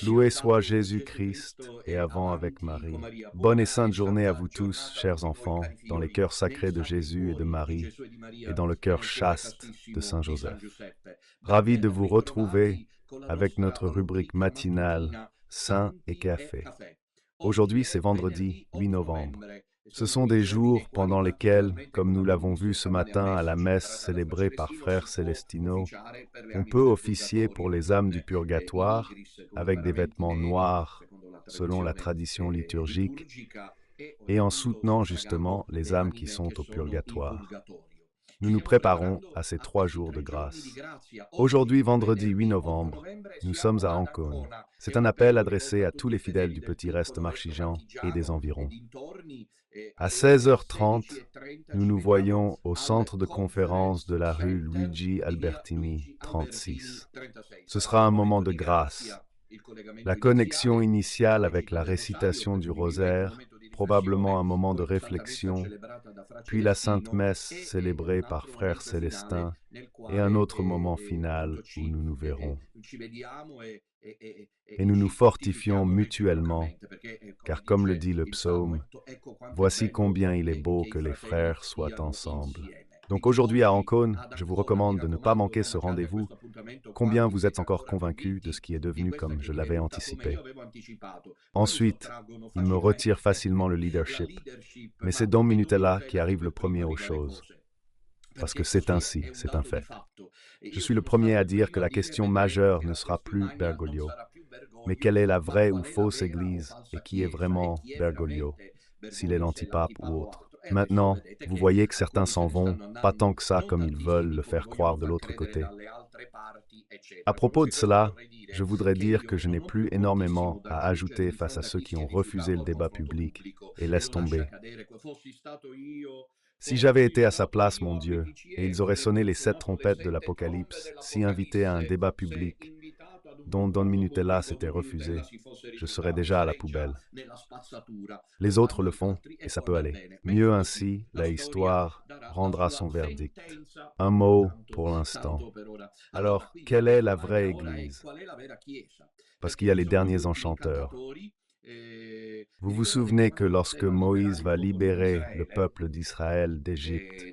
Loué soit Jésus-Christ et avant avec Marie. Bonne et sainte journée à vous tous, chers enfants, dans les cœurs sacrés de Jésus et de Marie, et dans le cœur chaste de Saint Joseph. Ravi de vous retrouver avec notre rubrique matinale Saint et Café. Aujourd'hui, c'est vendredi 8 novembre. Ce sont des jours pendant lesquels, comme nous l'avons vu ce matin à la messe célébrée par Frère Celestino, on peut officier pour les âmes du purgatoire avec des vêtements noirs, selon la tradition liturgique, et en soutenant justement les âmes qui sont au purgatoire. Nous nous préparons à ces 3 jours de grâce. Aujourd'hui, vendredi 8 novembre, nous sommes à Ancône. C'est un appel adressé à tous les fidèles du Petit Reste Marchigan et des environs. À 16h30, nous nous voyons au centre de conférence de la rue Luigi Albertini, 36. Ce sera un moment de grâce. La connexion initiale avec la récitation du rosaire, probablement un moment de réflexion, puis la Sainte Messe célébrée par Frère Célestin, et un autre moment final où nous nous verrons. Et nous nous fortifions mutuellement, car comme le dit le psaume, voici combien il est beau que les frères soient ensemble. Donc aujourd'hui à Ancône, je vous recommande de ne pas manquer ce rendez-vous. Combien vous êtes encore convaincus de ce qui est devenu comme je l'avais anticipé? Ensuite, il me retire facilement le leadership, mais c'est Don Minutella qui arrive le premier aux choses. Parce que c'est ainsi, c'est un fait. Je suis le premier à dire que la question majeure ne sera plus Bergoglio, mais quelle est la vraie ou fausse Église et qui est vraiment Bergoglio, s'il est l'antipape ou autre. Maintenant, vous voyez que certains s'en vont, pas tant que ça comme ils veulent le faire croire de l'autre côté. À propos de cela, je voudrais dire que je n'ai plus énormément à ajouter face à ceux qui ont refusé le débat public et laissent tomber. Si j'avais été à sa place, mon Dieu, et ils auraient sonné les 7 trompettes de l'Apocalypse, si invité à un débat public, dont Don Minutella s'était refusé, je serais déjà à la poubelle. Les autres le font, et ça peut aller. Mieux ainsi, la histoire rendra son verdict. Un mot pour l'instant. Alors, quelle est la vraie Église? Parce qu'il y a les derniers enchanteurs. Vous vous souvenez que lorsque Moïse va libérer le peuple d'Israël d'Égypte,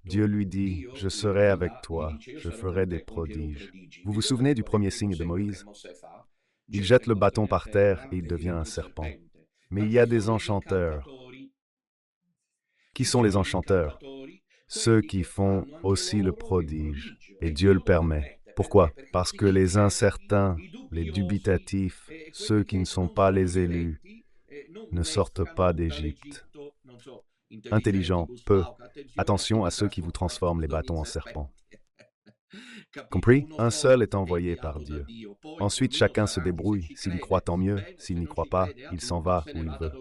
Dieu lui dit, « Je serai avec toi, je ferai des prodiges. » Vous vous souvenez du premier signe de Moïse? Il jette le bâton par terre et il devient un serpent. Mais il y a des enchanteurs. Qui sont les enchanteurs? Ceux qui font aussi le prodige, et Dieu le permet. Pourquoi? Parce que les incertains, les dubitatifs, ceux qui ne sont pas les élus, ne sortent pas d'Égypte. Intelligent, peu. Attention à ceux qui vous transforment les bâtons en serpents. Compris? Un seul est envoyé par Dieu. Ensuite, chacun se débrouille. S'il y croit, tant mieux. S'il n'y croit pas, il s'en va où il veut.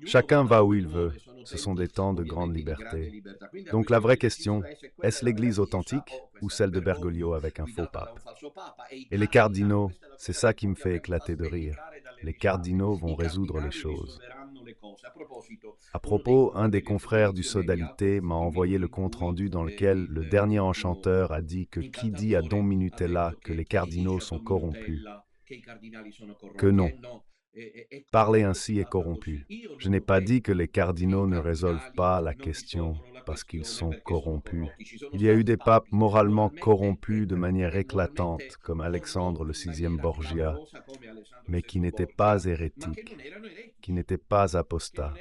Chacun va où il veut. Ce sont des temps de grande liberté. Donc la vraie question, est-ce l'Église authentique ou celle de Bergoglio avec un faux pape? Et les cardinaux, c'est ça qui me fait éclater de rire. Les cardinaux vont résoudre les choses. À propos, un des confrères du Sodalité m'a envoyé le compte-rendu dans lequel le dernier enchanteur a dit que qui dit à Don Minutella que les cardinaux sont corrompus? Que non. Parler ainsi est corrompu. Je n'ai pas dit que les cardinaux ne résolvent pas la question parce qu'ils sont corrompus. Il y a eu des papes moralement corrompus de manière éclatante, comme Alexandre le sixième Borgia, mais qui n'étaient pas hérétiques, qui n'étaient pas apostats.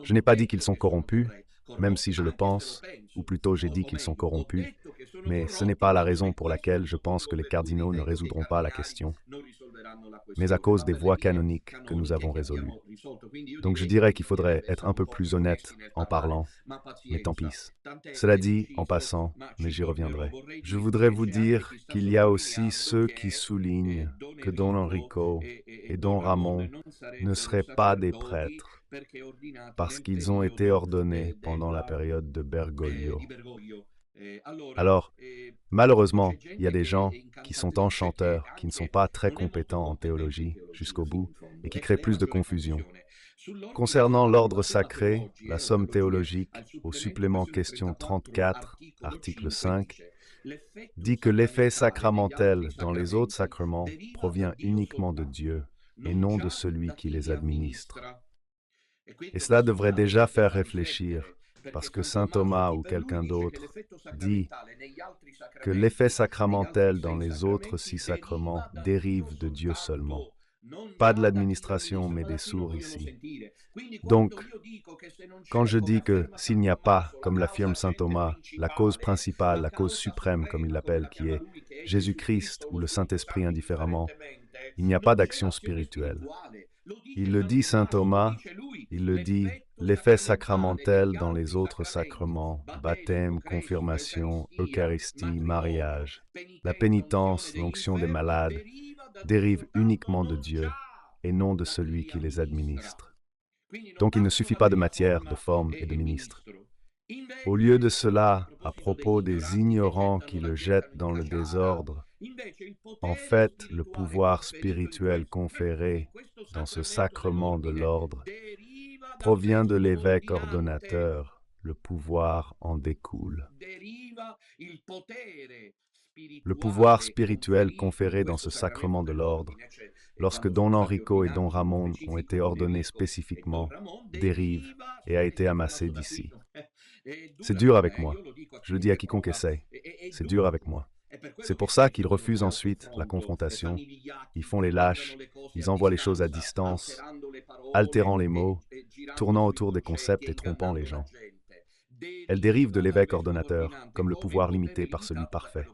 Je n'ai pas dit qu'ils sont corrompus, même si je le pense, ou plutôt j'ai dit qu'ils sont corrompus, mais ce n'est pas la raison pour laquelle je pense que les cardinaux ne résoudront pas la question, mais à cause des voies canoniques que nous avons résolues. Donc je dirais qu'il faudrait être un peu plus honnête en parlant, mais tant pis. Cela dit, en passant, mais j'y reviendrai. Je voudrais vous dire qu'il y a aussi ceux qui soulignent que Don Enrico et Don Ramon ne seraient pas des prêtres parce qu'ils ont été ordonnés pendant la période de Bergoglio. Alors, malheureusement, il y a des gens qui sont enchanteurs, qui ne sont pas très compétents en théologie jusqu'au bout et qui créent plus de confusion. Concernant l'ordre sacré, la somme théologique, au supplément question 34, article 5, dit que l'effet sacramentel dans les autres sacrements provient uniquement de Dieu et non de celui qui les administre. Et cela devrait déjà faire réfléchir, parce que saint Thomas ou quelqu'un d'autre dit que l'effet sacramentel dans les autres six sacrements dérive de Dieu seulement, pas de l'administration mais des sourds ici. Donc, quand je dis que s'il n'y a pas, comme l'affirme saint Thomas, la cause principale, la cause suprême, comme il l'appelle, qui est Jésus-Christ ou le Saint-Esprit indifféremment, il n'y a pas d'action spirituelle. Il le dit saint Thomas, il le dit l'effet sacramentel dans les autres sacrements, baptême, confirmation, Eucharistie, mariage, la pénitence, l'onction des malades, dérive uniquement de Dieu et non de celui qui les administre. Donc il ne suffit pas de matière, de forme et de ministre. Au lieu de cela, à propos des ignorants qui le jettent dans le désordre, en fait, le pouvoir spirituel conféré dans ce sacrement de l'ordre provient de l'évêque ordonnateur, le pouvoir en découle. Le pouvoir spirituel conféré dans ce sacrement de l'ordre, lorsque Don Enrico et Don Ramon ont été ordonnés spécifiquement, dérive et a été amassé d'ici. C'est dur avec moi. Je le dis à quiconque essaie. C'est dur avec moi. C'est pour ça qu'ils refusent ensuite la confrontation. Ils font les lâches, ils envoient les choses à distance, altérant les mots, tournant autour des concepts et trompant les gens. Elles dérivent de l'évêque ordonnateur, comme le pouvoir limité par celui parfait.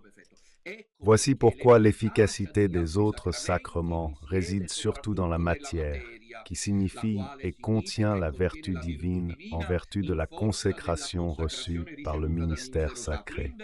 Voici pourquoi l'efficacité des autres sacrements réside surtout dans la matière, qui signifie et contient la vertu divine en vertu de la consécration reçue par le ministère sacré.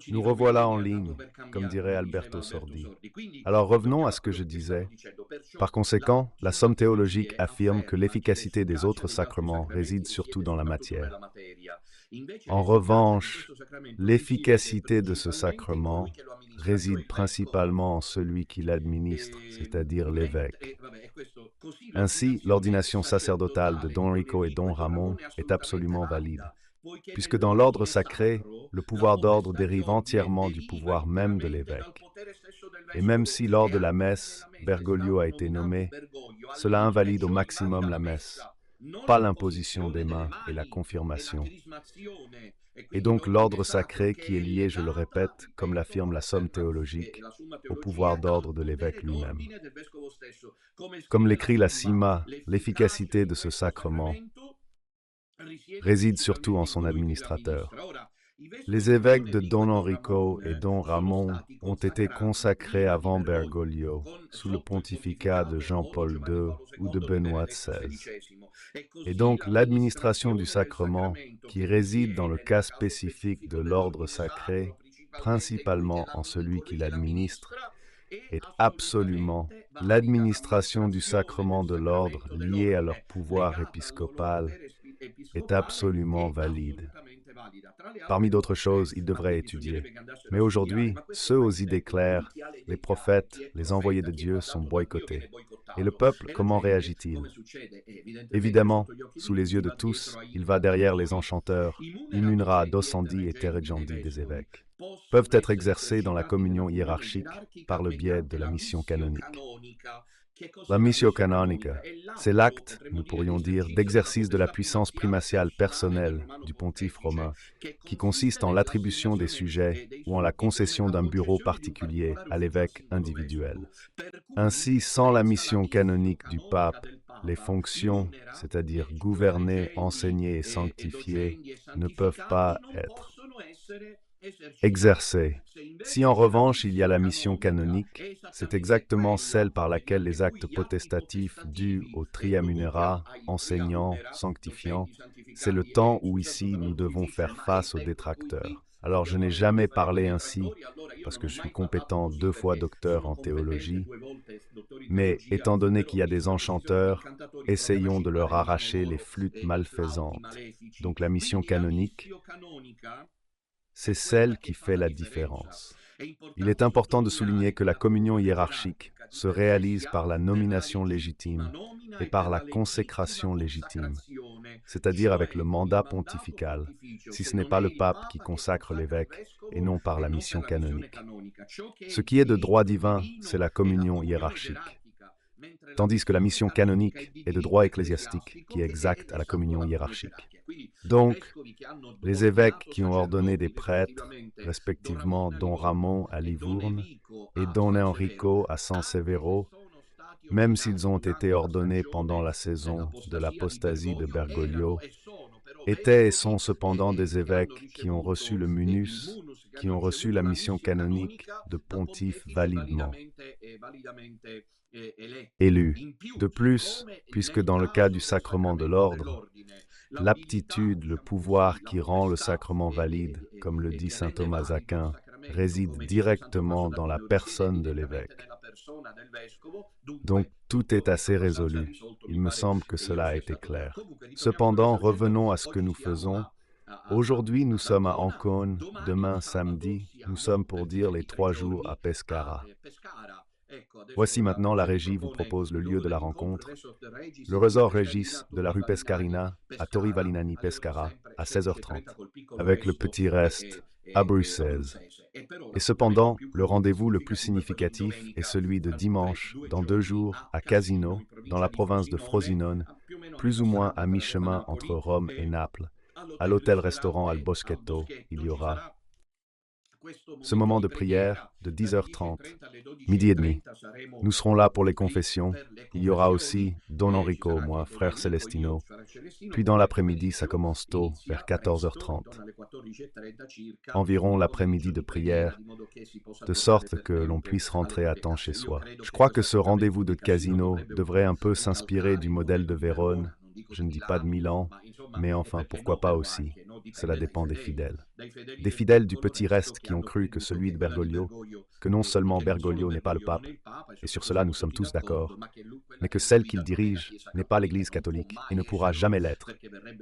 Nous revoilà en ligne, comme dirait Alberto Sordi. Alors revenons à ce que je disais. Par conséquent, la somme théologique affirme que l'efficacité des autres sacrements réside surtout dans la matière. En revanche, l'efficacité de ce sacrement réside principalement en celui qui l'administre, c'est-à-dire l'évêque. Ainsi, l'ordination sacerdotale de Don Rico et Don Ramon est absolument valide, puisque dans l'ordre sacré, le pouvoir d'ordre dérive entièrement du pouvoir même de l'évêque. Et même si lors de la messe, Bergoglio a été nommé, cela invalide au maximum la messe, pas l'imposition des mains et la confirmation. Et donc l'ordre sacré qui est lié, je le répète, comme l'affirme la somme théologique, au pouvoir d'ordre de l'évêque lui-même. Comme l'écrit la Sima, l'efficacité de ce sacrement réside surtout en son administrateur. Les évêques de Don Enrico et Don Ramon ont été consacrés avant Bergoglio, sous le pontificat de Jean-Paul II ou de Benoît XVI. Et donc l'administration du sacrement, qui réside dans le cas spécifique de l'ordre sacré, principalement en celui qui l'administre, est absolument l'administration du sacrement de l'ordre lié à leur pouvoir épiscopal est absolument valide. Parmi d'autres choses, ils devraient étudier. Mais aujourd'hui, ceux aux idées claires, les prophètes, les envoyés de Dieu sont boycottés. Et le peuple, comment réagit-il? Évidemment, sous les yeux de tous, il va derrière les enchanteurs, immunera docandi et teregendi des évêques, peuvent être exercés dans la communion hiérarchique par le biais de la mission canonique. La missio canonica, c'est l'acte, nous pourrions dire, d'exercice de la puissance primatiale personnelle du pontife romain, qui consiste en l'attribution des sujets ou en la concession d'un bureau particulier à l'évêque individuel. Ainsi, sans la mission canonique du pape, les fonctions, c'est-à-dire gouverner, enseigner et sanctifier, ne peuvent pas être exercées. Si en revanche il y a la mission canonique, c'est exactement celle par laquelle les actes potestatifs dus aux triamunérats, enseignants, sanctifiants, c'est le temps où ici nous devons faire face aux détracteurs. Alors je n'ai jamais parlé ainsi, parce que je suis compétent 2 fois docteur en théologie, mais étant donné qu'il y a des enchanteurs, essayons de leur arracher les flûtes malfaisantes. Donc la mission canonique, c'est celle qui fait la différence. Il est important de souligner que la communion hiérarchique se réalise par la nomination légitime et par la consécration légitime, c'est-à-dire avec le mandat pontifical, si ce n'est pas le pape qui consacre l'évêque et non par la mission canonique. Ce qui est de droit divin, c'est la communion hiérarchique, tandis que la mission canonique est de droit ecclésiastique qui est exacte à la communion hiérarchique. Donc, les évêques qui ont ordonné des prêtres, respectivement Don Ramon à Livourne et Don Enrico à San Severo, même s'ils ont été ordonnés pendant la saison de l'apostasie de Bergoglio, étaient et sont cependant des évêques qui ont reçu le munus, qui ont reçu la mission canonique de pontife validement élus. De plus, puisque dans le cas du sacrement de l'ordre, l'aptitude, le pouvoir qui rend le sacrement valide, comme le dit saint Thomas d'Aquin, réside directement dans la personne de l'évêque. Donc tout est assez résolu. Il me semble que cela a été clair. Cependant, revenons à ce que nous faisons. Aujourd'hui, nous sommes à Ancône. Demain, samedi, nous sommes pour dire les 3 jours à Pescara. Voici maintenant la régie vous propose le lieu de la rencontre, le resort Régis de la rue Pescarina à Torri Valinani Pescara à 16h30, avec le petit reste à Bruxelles. Et cependant, le rendez-vous le plus significatif est celui de dimanche, dans 2 jours, à Casino, dans la province de Frosinone, plus ou moins à mi-chemin entre Rome et Naples. À l'hôtel-restaurant Al Boschetto, il y aura ce moment de prière de 10h30, midi et demi. Nous serons là pour les confessions. Il y aura aussi Don Enrico, moi, frère Celestino. Puis dans l'après-midi, ça commence tôt, vers 14h30. Environ l'après-midi de prière, de sorte que l'on puisse rentrer à temps chez soi. Je crois que ce rendez-vous de Casino devrait un peu s'inspirer du modèle de Vérone. Je ne dis pas de Milan, mais enfin, pourquoi pas aussi. Cela dépend des fidèles. Des fidèles du petit reste qui ont cru que celui de Bergoglio, que non seulement Bergoglio n'est pas le pape, et sur cela nous sommes tous d'accord, mais que celle qu'il dirige n'est pas l'Église catholique et ne pourra jamais l'être,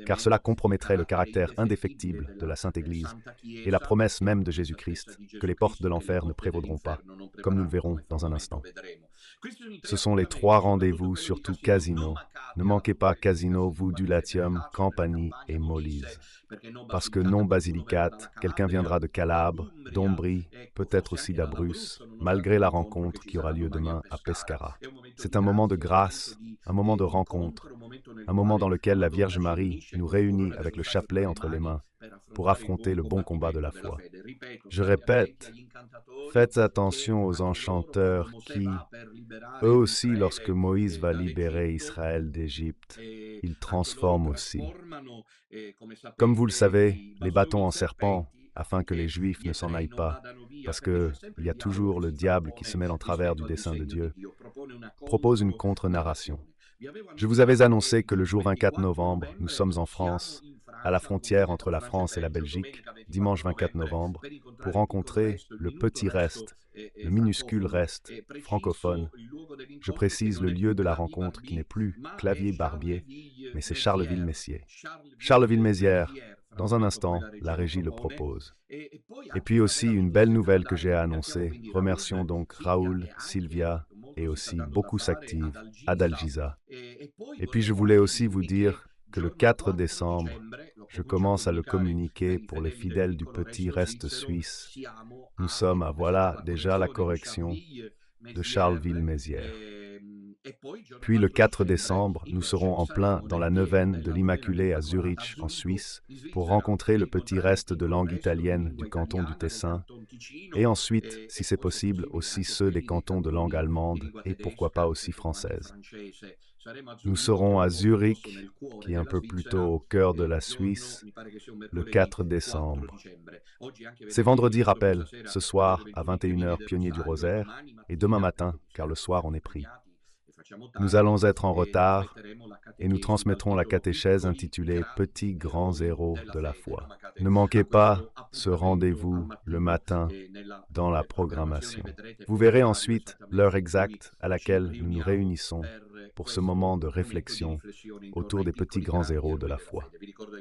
car cela compromettrait le caractère indéfectible de la Sainte Église et la promesse même de Jésus-Christ que les portes de l'enfer ne prévaudront pas, comme nous le verrons dans un instant. Ce sont les 3 rendez-vous, surtout Casino. Ne manquez pas Casino, Vudulatium, Campanie et Molise. Parce que non Basilicate, quelqu'un viendra de Calabre, d'Ombrie, peut-être aussi d'Abruzzes, malgré la rencontre qui aura lieu demain à Pescara. C'est un moment de grâce, un moment de rencontre, un moment dans lequel la Vierge Marie nous réunit avec le chapelet entre les mains pour affronter le bon combat de la foi. Je répète, faites attention aux enchanteurs qui, eux aussi, lorsque Moïse va libérer Israël d'Égypte, ils transforment aussi. Comme vous le savez, les bâtons en serpent, afin que les Juifs ne s'en aillent pas, parce qu'il y a toujours le diable qui se met en travers du dessein de Dieu, propose une contre-narration. Je vous avais annoncé que le jour 24 novembre, nous sommes en France, à la frontière entre la France et la Belgique, dimanche 24 novembre, pour rencontrer le petit reste, le minuscule reste francophone. Je précise le lieu de la rencontre qui n'est plus Clavier-Barbier, mais c'est Charleville-Messier. Charleville-Mézières, dans un instant, la régie le propose. Et puis aussi une belle nouvelle que j'ai à annoncer. Remercions donc Raoul, Sylvia et aussi beaucoup s'active, Adalgisa. Et puis je voulais aussi vous dire que le 4 décembre, je commence à le communiquer pour les fidèles du petit reste suisse. Nous sommes à, voilà, déjà la correction. de Charleville-Mézières. Puis le 4 décembre, nous serons en plein dans la neuvaine de l'Immaculée à Zurich, en Suisse, pour rencontrer le petit reste de langue italienne du canton du Tessin, et ensuite, si c'est possible, aussi ceux des cantons de langue allemande, et pourquoi pas aussi française. Nous serons à Zurich, qui est un peu plus tôt au cœur de la Suisse, le 4 décembre. C'est vendredi rappel, ce soir à 21h Pionnier du Rosaire, et demain matin, car le soir on est pris. Nous allons être en retard et nous transmettrons la catéchèse intitulée « Petits grands héros de la foi ». Ne manquez pas ce rendez-vous le matin dans la programmation. Vous verrez ensuite l'heure exacte à laquelle nous nous réunissons pour ce moment de réflexion autour des petits grands héros de la foi.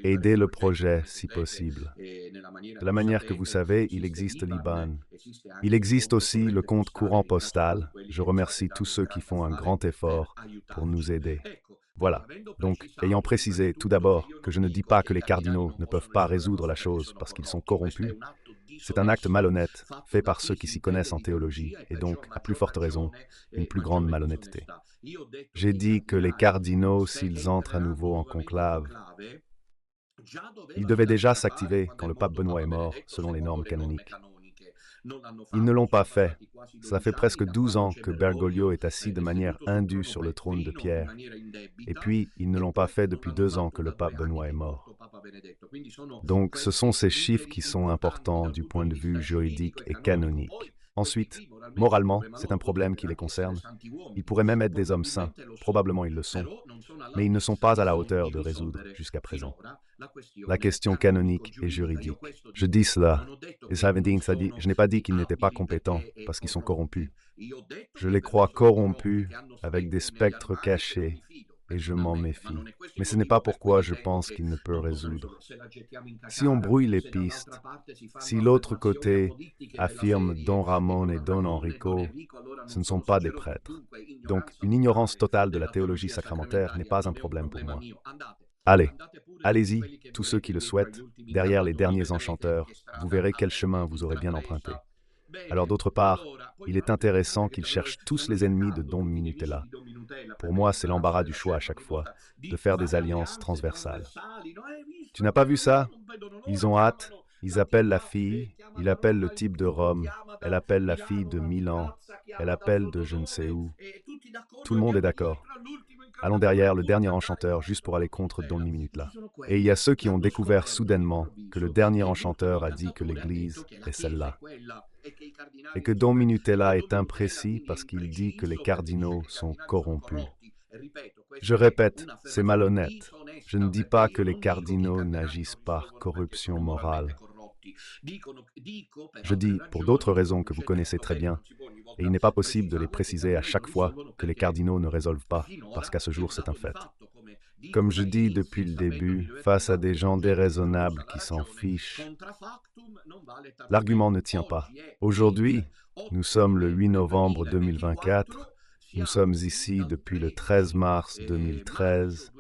Aidez le projet si possible. De la manière que vous savez, il existe l'IBAN. Il existe aussi le compte courant postal. Je remercie tous ceux qui font un grand effort pour nous aider. Voilà. Donc, ayant précisé tout d'abord que je ne dis pas que les cardinaux ne peuvent pas résoudre la chose parce qu'ils sont corrompus, c'est un acte malhonnête fait par ceux qui s'y connaissent en théologie et donc, à plus forte raison, une plus grande malhonnêteté. J'ai dit que les cardinaux, s'ils entrent à nouveau en conclave, ils devaient déjà s'activer quand le pape Benoît est mort, selon les normes canoniques. Ils ne l'ont pas fait. Cela fait presque 12 ans que Bergoglio est assis de manière indue sur le trône de Pierre. Et puis, ils ne l'ont pas fait depuis 2 ans que le pape Benoît est mort. Donc, ce sont ces chiffres qui sont importants du point de vue juridique et canonique. Ensuite, moralement, c'est un problème qui les concerne. Ils pourraient même être des hommes saints, probablement ils le sont, mais ils ne sont pas à la hauteur de résoudre jusqu'à présent la question canonique et juridique. Je dis cela, et je n'ai pas dit qu'ils n'étaient pas compétents parce qu'ils sont corrompus. Je les crois corrompus avec des spectres cachés et je m'en méfie. Mais ce n'est pas pourquoi je pense qu'il ne peut résoudre. Si on brouille les pistes, si l'autre côté affirme Don Ramon et Don Enrico, ce ne sont pas des prêtres. Donc, une ignorance totale de la théologie sacramentaire n'est pas un problème pour moi. Allez, allez-y, tous ceux qui le souhaitent, derrière les derniers enchanteurs, vous verrez quel chemin vous aurez bien emprunté. Alors d'autre part, il est intéressant qu'ils cherchent tous les ennemis de Don Minutella. Pour moi, c'est l'embarras du choix à chaque fois, de faire des alliances transversales. Tu n'as pas vu ça? Ils ont hâte, ils appellent la fille, ils appellent le type de Rome, elle appelle la fille de Milan, elle appelle de je ne sais où. Tout le monde est d'accord. Allons derrière le dernier enchanteur juste pour aller contre Don Minutella. Et il y a ceux qui ont découvert soudainement que le dernier enchanteur a dit que l'Église est celle-là. Et que Don Minutella est imprécis parce qu'il dit que les cardinaux sont corrompus. Je répète, c'est malhonnête. Je ne dis pas que les cardinaux n'agissent par corruption morale. Je dis, pour d'autres raisons que vous connaissez très bien, et il n'est pas possible de les préciser à chaque fois que les cardinaux ne résolvent pas, parce qu'à ce jour c'est un fait. Comme je dis depuis le début, face à des gens déraisonnables qui s'en fichent, l'argument ne tient pas. Aujourd'hui, nous sommes le 8 novembre 2024, nous sommes ici depuis le 13 mars 2013.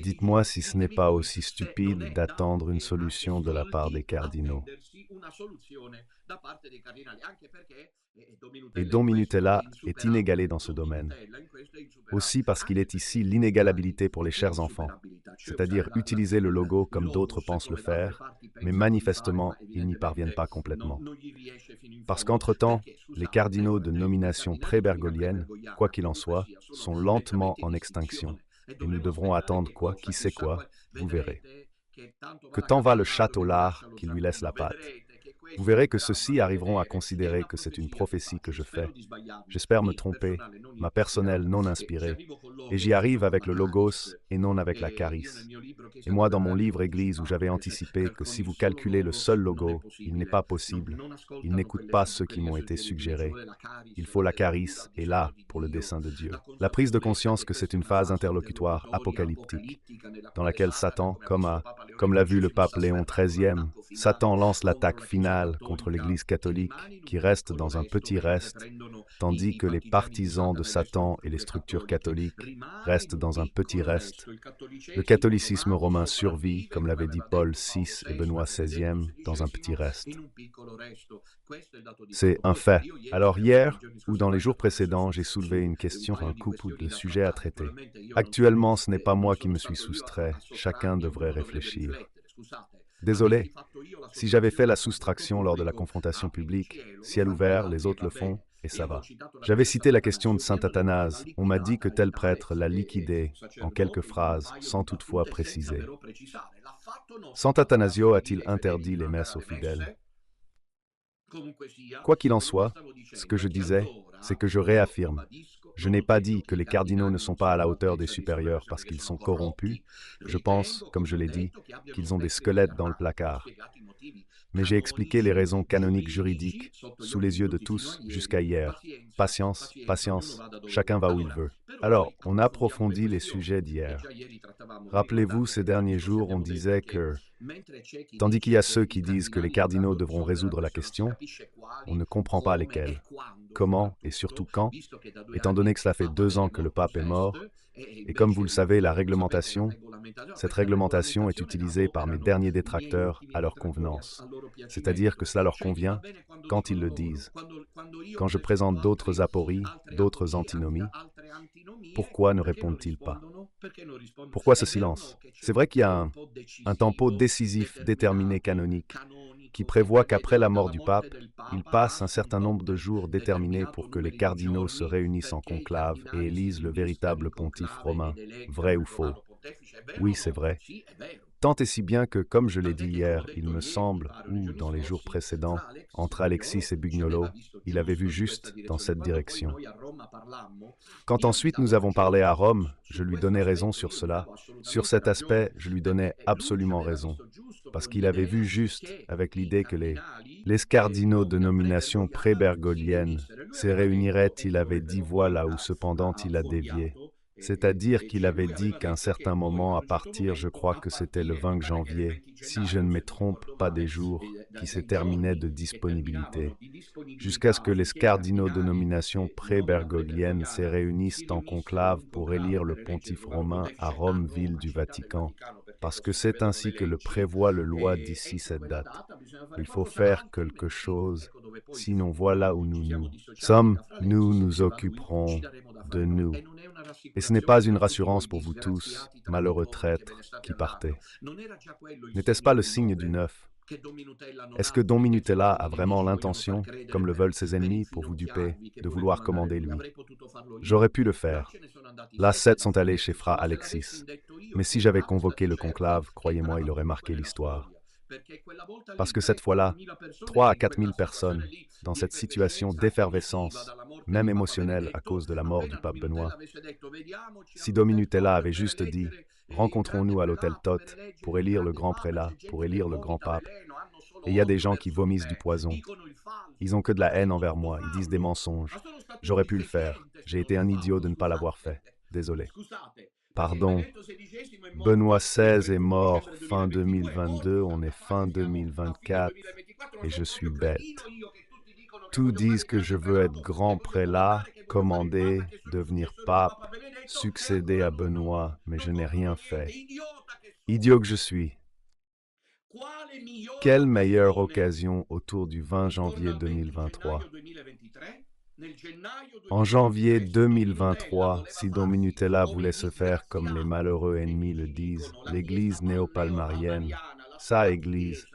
Dites-moi si ce n'est pas aussi stupide d'attendre une solution de la part des cardinaux. Et Don Minutella est inégalé dans ce domaine. Aussi parce qu'il est ici l'inégalabilité pour les chers enfants, c'est-à-dire utiliser le logo comme d'autres pensent le faire, mais manifestement, ils n'y parviennent pas complètement. Parce qu'entre-temps, les cardinaux de nomination pré-bergolienne, quoi qu'il en soit, sont lentement en extinction. Et nous devrons attendre quoi, qui sait quoi, vous verrez. Que tant va le chat au lard qui lui laisse la patte. Vous verrez que ceux-ci arriveront à considérer que c'est une prophétie que je fais. J'espère me tromper, ma personnelle non inspirée, et j'y arrive avec le logos et non avec la charis. Et moi, dans mon livre Église, où j'avais anticipé que si vous calculez le seul logo, il n'est pas possible. Ils n'écoutent pas ceux qui m'ont été suggérés. Il faut la charis, et là, pour le dessein de Dieu. La prise de conscience que c'est une phase interlocutoire apocalyptique, dans laquelle Satan, comme l'a vu le pape Léon XIII, Satan lance l'attaque finale cardinal contre l'Église catholique qui reste dans un petit reste, tandis que les partisans de Satan et les structures catholiques restent dans un petit reste. Le catholicisme romain survit, comme l'avaient dit Paul VI et Benoît XVI, dans un petit reste. C'est un fait. Alors hier, ou dans les jours précédents, j'ai soulevé une question, un couple de sujets à traiter. Actuellement, ce n'est pas moi qui me suis soustrait, chacun devrait réfléchir. Désolé, si j'avais fait la soustraction lors de la confrontation publique, ciel ouvert, les autres le font, et ça va. J'avais cité la question de saint Athanase, on m'a dit que tel prêtre l'a liquidé, en quelques phrases, sans toutefois préciser. Saint Athanasio a-t-il interdit les messes aux fidèles? Quoi qu'il en soit, ce que je disais, c'est que je réaffirme. Je n'ai pas dit que les cardinaux ne sont pas à la hauteur des supérieurs parce qu'ils sont corrompus. Je pense, comme je l'ai dit, qu'ils ont des squelettes dans le placard. Mais j'ai expliqué les raisons canoniques juridiques, sous les yeux de tous, jusqu'à hier. Patience, patience, chacun va où il veut. Alors, on approfondit les sujets d'hier. Rappelez-vous, ces derniers jours, on disait que, tandis qu'il y a ceux qui disent que les cardinaux devront résoudre la question, on ne comprend pas lesquels, comment et surtout quand, étant donné que cela fait 2 ans que le pape est mort, et comme vous le savez, cette réglementation est utilisée par mes derniers détracteurs à leur convenance, c'est-à-dire que cela leur convient quand ils le disent. Quand je présente d'autres apories, d'autres antinomies, pourquoi ne répondent-ils pas? Pourquoi ce silence? C'est vrai qu'il y a un tempo décisif déterminé canonique qui prévoit qu'après la mort du pape, il passe un certain nombre de jours déterminés pour que les cardinaux se réunissent en conclave et élisent le véritable pontife romain, vrai ou faux. Oui, c'est vrai. Tant et si bien que, comme je l'ai dit hier, il me semble, ou dans les jours précédents, entre Alexis et Bugnolo, il avait vu juste dans cette direction. Quand ensuite nous avons parlé à Rome, je lui donnais raison sur cela. Sur cet aspect, je lui donnais absolument raison, parce qu'il avait vu juste avec l'idée que les cardinaux de nomination pré-bergolienne se réuniraient, il avait dit voilà où cependant il a dévié. C'est-à-dire qu'il avait dit qu'à un certain moment, à partir, je crois que c'était le 20 janvier, si je ne me trompe pas des jours, qui se terminaient de disponibilité, jusqu'à ce que les cardinaux de nomination pré-bergolienne se réunissent en conclave pour élire le pontife romain à Rome, ville du Vatican, parce que c'est ainsi que le prévoit le loi d'ici cette date. Il faut faire quelque chose, sinon voilà où nous sommes, nous nous occuperons de nous. Et ce n'est pas une rassurance pour vous tous, malheureux traîtres, qui partez. N'était-ce pas le signe du neuf? Est-ce que Don Minutella a vraiment l'intention, comme le veulent ses ennemis, pour vous duper, de vouloir commander lui? J'aurais pu le faire. Là, 7 sont allés chez Fra Alexis. Mais si j'avais convoqué le conclave, croyez-moi, il aurait marqué l'histoire. Parce que cette fois-là, 3 à 4 000 personnes, dans cette situation d'effervescence, même émotionnelle à cause de la mort du pape Benoît, si Dominutella avait juste dit « Rencontrons-nous à l'hôtel Toth pour élire le grand prélat, pour élire le grand pape », et il y a des gens qui vomissent du poison. Ils ont que de la haine envers moi, ils disent des mensonges. J'aurais pu le faire. J'ai été un idiot de ne pas l'avoir fait. Désolé. Pardon. Benoît XVI est mort fin 2022, on est fin 2024, et je suis bête. Tous disent que je veux être grand prélat, commander, devenir pape, succéder à Benoît, mais je n'ai rien fait. Idiot que je suis. Quelle meilleure occasion autour du 20 janvier 2023? En janvier 2023, si Don Minutella voulait se faire comme les malheureux ennemis le disent, l'Église néopalmarienne, sa Église,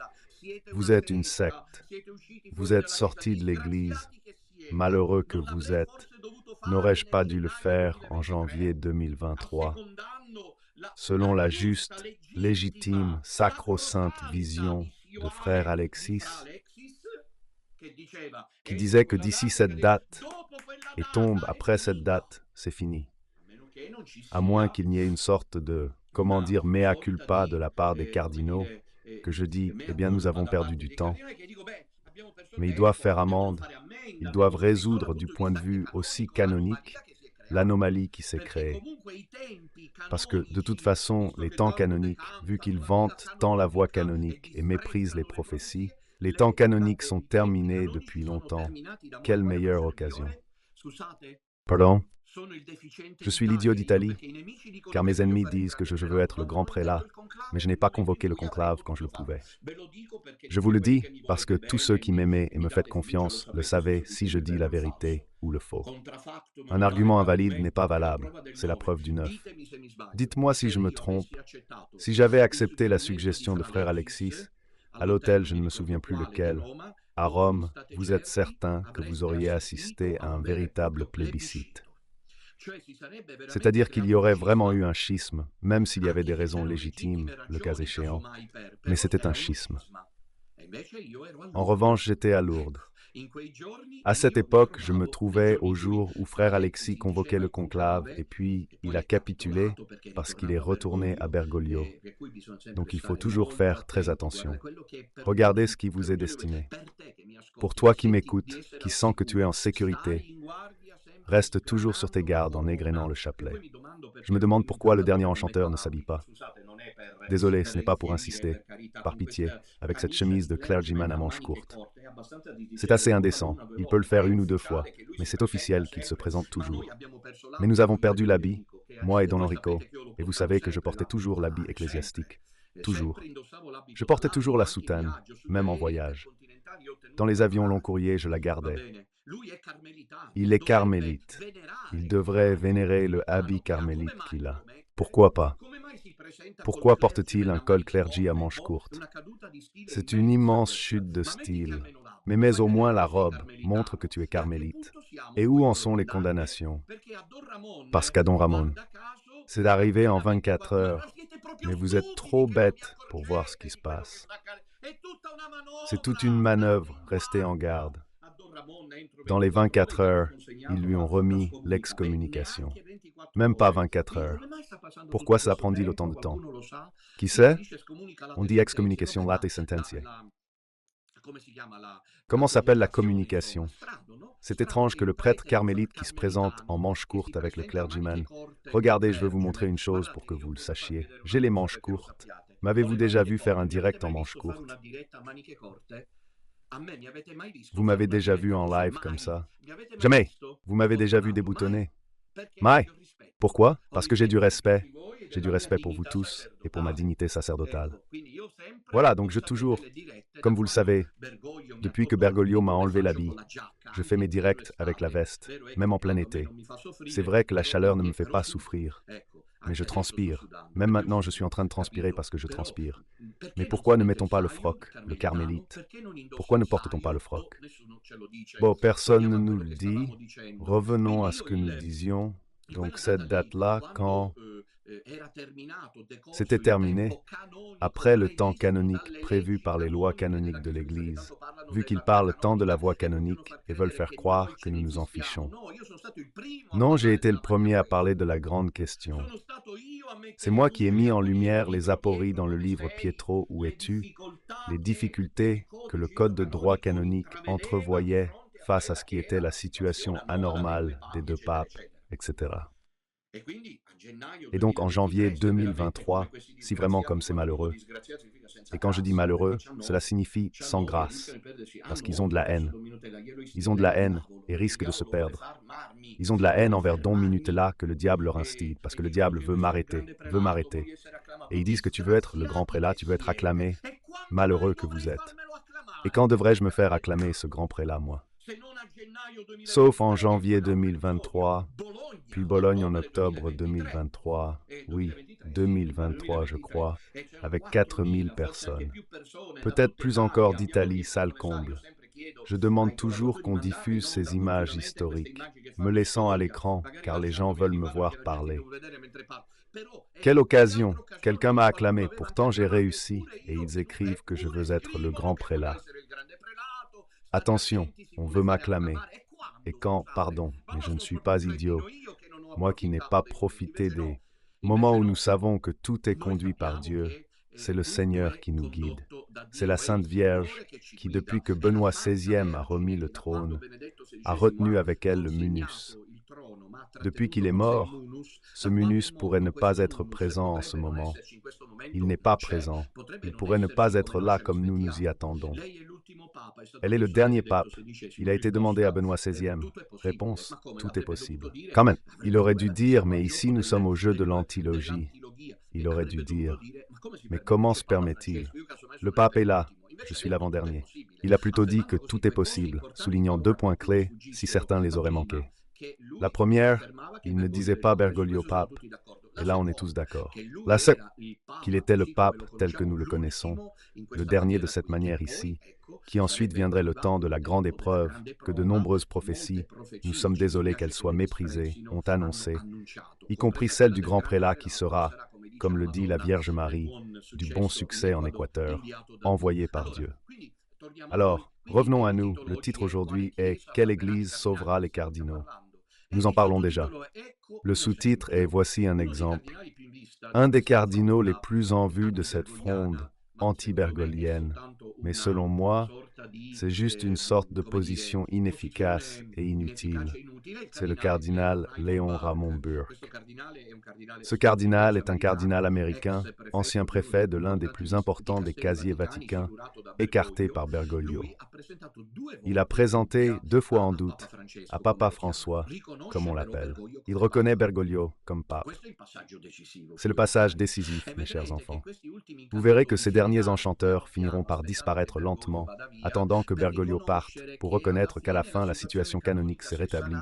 vous êtes une secte, vous êtes sortis de l'Église, malheureux que vous êtes, n'aurais-je pas dû le faire en janvier 2023? Selon la juste, légitime, sacro-sainte vision de frère Alexis, qui disait que d'ici cette date, et tombe après cette date, c'est fini. À moins qu'il n'y ait une sorte de, comment dire, mea culpa de la part des cardinaux, que je dis, eh bien nous avons perdu du temps. Mais ils doivent faire amende, ils doivent résoudre du point de vue aussi canonique l'anomalie qui s'est créée. Parce que, de toute façon, les temps canoniques, vu qu'ils vantent tant la voie canonique et méprisent les prophéties Les temps canoniques sont terminés depuis longtemps. Quelle meilleure occasion. Pardon? Je suis l'idiot d'Italie, car mes ennemis disent que je veux être le grand prélat, mais je n'ai pas convoqué le conclave quand je le pouvais. Je vous le dis parce que tous ceux qui m'aimaient et me faites confiance le savaient si je dis la vérité ou le faux. Un argument invalide n'est pas valable, c'est la preuve du neuf. Dites-moi si je me trompe. Si j'avais accepté la suggestion de frère Alexis, à l'hôtel, je ne me souviens plus lequel, à Rome, vous êtes certain que vous auriez assisté à un véritable plébiscite. C'est-à-dire qu'il y aurait vraiment eu un schisme, même s'il y avait des raisons légitimes, le cas échéant, mais c'était un schisme. En revanche, j'étais à Lourdes. À cette époque, je me trouvais au jour où frère Alexis convoquait le conclave et puis il a capitulé parce qu'il est retourné à Bergoglio. Donc il faut toujours faire très attention. Regardez ce qui vous est destiné. Pour toi qui m'écoutes, qui sens que tu es en sécurité, reste toujours sur tes gardes en égrénant le chapelet. Je me demande pourquoi le dernier enchanteur ne s'habille pas. Désolé, ce n'est pas pour insister. Par pitié, avec cette chemise de clergyman à manches courtes. C'est assez indécent, il peut le faire une ou deux fois, mais c'est officiel qu'il se présente toujours. Mais nous avons perdu l'habit, moi et Don Enrico, et vous savez que je portais toujours l'habit ecclésiastique. Toujours. Je portais toujours la soutane, même en voyage. Dans les avions long courriers, je la gardais. Il est carmélite. Il devrait vénérer le habit carmélite qu'il a. Pourquoi pas? Pourquoi porte-t-il un col clergy à manches courtes? C'est une immense chute de style. Mais mets au moins la robe, montre que tu es carmélite. Et où en sont les condamnations? Parce qu'à Don Ramon, c'est arrivé en 24 heures. Mais vous êtes trop bête pour voir ce qui se passe. C'est toute une manœuvre, restez en garde. Dans les 24 heures, ils lui ont remis l'excommunication. Même pas 24 heures. Pourquoi ça prend-il autant de temps? Qui sait? On dit excommunication late sententiae. Comment s'appelle la communication? C'est étrange que le prêtre carmélite qui se présente en manches courtes avec le clergyman. Regardez, je veux vous montrer une chose pour que vous le sachiez. J'ai les manches courtes. M'avez-vous déjà vu faire un direct en manches courtes? Vous m'avez déjà vu en live comme ça? Jamais! Vous m'avez déjà vu déboutonné? Mai! Pourquoi? Parce que j'ai du respect. J'ai du respect pour vous tous et pour ma dignité sacerdotale. Voilà, donc je toujours, comme vous le savez, depuis que Bergoglio m'a enlevé l'habit, je fais mes directs avec la veste, même en plein été. C'est vrai que la chaleur ne me fait pas souffrir, mais je transpire. Même maintenant, je suis en train de transpirer parce que je transpire. Mais pourquoi ne mettons pas le froc, le carmélite? Pourquoi ne porte-t-on pas le froc? Bon, personne ne nous le dit. Revenons à ce que nous disions. Donc cette date-là, quand c'était terminé, après le temps canonique prévu par les lois canoniques de l'Église, vu qu'ils parlent tant de la voie canonique et veulent faire croire que nous nous en fichons. Non, j'ai été le premier à parler de la grande question. C'est moi qui ai mis en lumière les apories dans le livre Pietro, Où es-tu? Les difficultés que le code de droit canonique entrevoyait face à ce qui était la situation anormale des deux papes, etc. Et donc en janvier 2023, si vraiment comme c'est malheureux, et quand je dis malheureux, cela signifie sans grâce, parce qu'ils ont de la haine. Ils ont de la haine et risquent de se perdre. Ils ont de la haine envers Don Minutella que le diable leur instille, parce que le diable veut m'arrêter. Et ils disent que tu veux être le grand prélat, tu veux être acclamé, malheureux que vous êtes. Et quand devrais-je me faire acclamer ce grand prélat, moi? Sauf en janvier 2023, puis Bologne en octobre 2023, oui, 2023 je crois, avec 4000 personnes. Peut-être plus encore d'Italie, salle comble. Je demande toujours qu'on diffuse ces images historiques, me laissant à l'écran, car les gens veulent me voir parler. Quelle occasion! Quelqu'un m'a acclamé, pourtant j'ai réussi, et ils écrivent que je veux être le grand prélat. Attention, on veut m'acclamer. Et quand, pardon, mais je ne suis pas idiot, moi qui n'ai pas profité des moments où nous savons que tout est conduit par Dieu, c'est le Seigneur qui nous guide. C'est la Sainte Vierge qui, depuis que Benoît XVI a remis le trône, a retenu avec elle le munus. Depuis qu'il est mort, ce munus pourrait ne pas être présent en ce moment. Il n'est pas présent. Il pourrait ne pas être là comme nous nous y attendons. Elle est le dernier pape. Il a été demandé à Benoît XVI. Réponse, tout est possible. Quand même, il aurait dû dire, mais ici nous sommes au jeu de l'antilogie. Il aurait dû dire, mais comment se permet-il? Le pape est là, je suis l'avant-dernier. Il a plutôt dit que tout est possible, soulignant deux points clés si certains les auraient manqués. La première, il ne disait pas Bergoglio pape, et là on est tous d'accord. La seconde, qu'il était le pape tel que nous le connaissons, le dernier de cette manière ici, qui ensuite viendrait le temps de la grande épreuve que de nombreuses prophéties, nous sommes désolés qu'elles soient méprisées, ont annoncé, y compris celle du grand prélat qui sera, comme le dit la Vierge Marie, du bon succès en Équateur, envoyé par Dieu. Alors, revenons à nous. Le titre aujourd'hui est « Quelle Église sauvera les cardinaux ?» Nous en parlons déjà. Le sous-titre est « Voici un exemple ». Un des cardinaux les plus en vue de cette fronde anti-bergolienne, mais selon moi, c'est juste une sorte de position inefficace et inutile. C'est le cardinal Léon Ramon Burke. Ce cardinal est un cardinal américain, ancien préfet de l'un des plus importants des casiers vaticains, écarté par Bergoglio. Il a présenté 2 fois en doute à Papa François, comme on l'appelle. Il reconnaît Bergoglio comme pape. C'est le passage décisif, mes chers enfants. Vous verrez que ces derniers enchanteurs finiront par disparaître lentement, attendant que Bergoglio parte pour reconnaître qu'à la fin la situation canonique s'est rétablie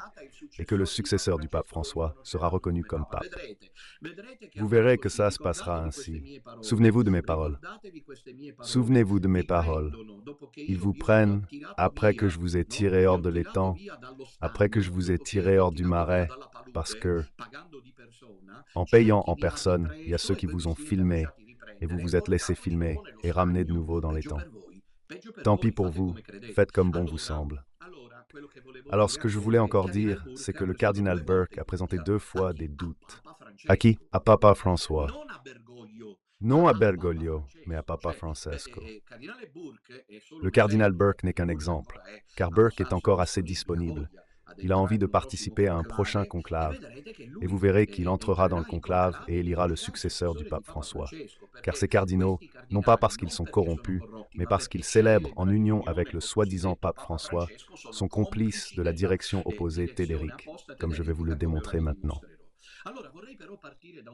et que le successeur du pape François sera reconnu comme pape. Vous verrez que ça se passera ainsi. Souvenez-vous de mes paroles. Souvenez-vous de mes paroles. Ils vous prennent après que je vous ai tiré hors de l'étang, après que je vous ai tiré hors du marais, parce que, en payant en personne, il y a ceux qui vous ont filmé, et vous vous êtes laissé filmer et ramener de nouveau dans l'étang. Tant pis pour vous, faites comme bon vous semble. Alors ce que je voulais encore dire, c'est que le cardinal Burke a présenté 2 fois des doutes. À qui? À Papa François. Non à Bergoglio, mais à Papa Francesco. Le cardinal Burke n'est qu'un exemple, car Burke est encore assez disponible. Il a envie de participer à un prochain conclave, et vous verrez qu'il entrera dans le conclave et élira le successeur du pape François. Car ces cardinaux, non pas parce qu'ils sont corrompus, mais parce qu'ils célèbrent en union avec le soi-disant pape François, sont complices de la direction opposée Tédéric, comme je vais vous le démontrer maintenant.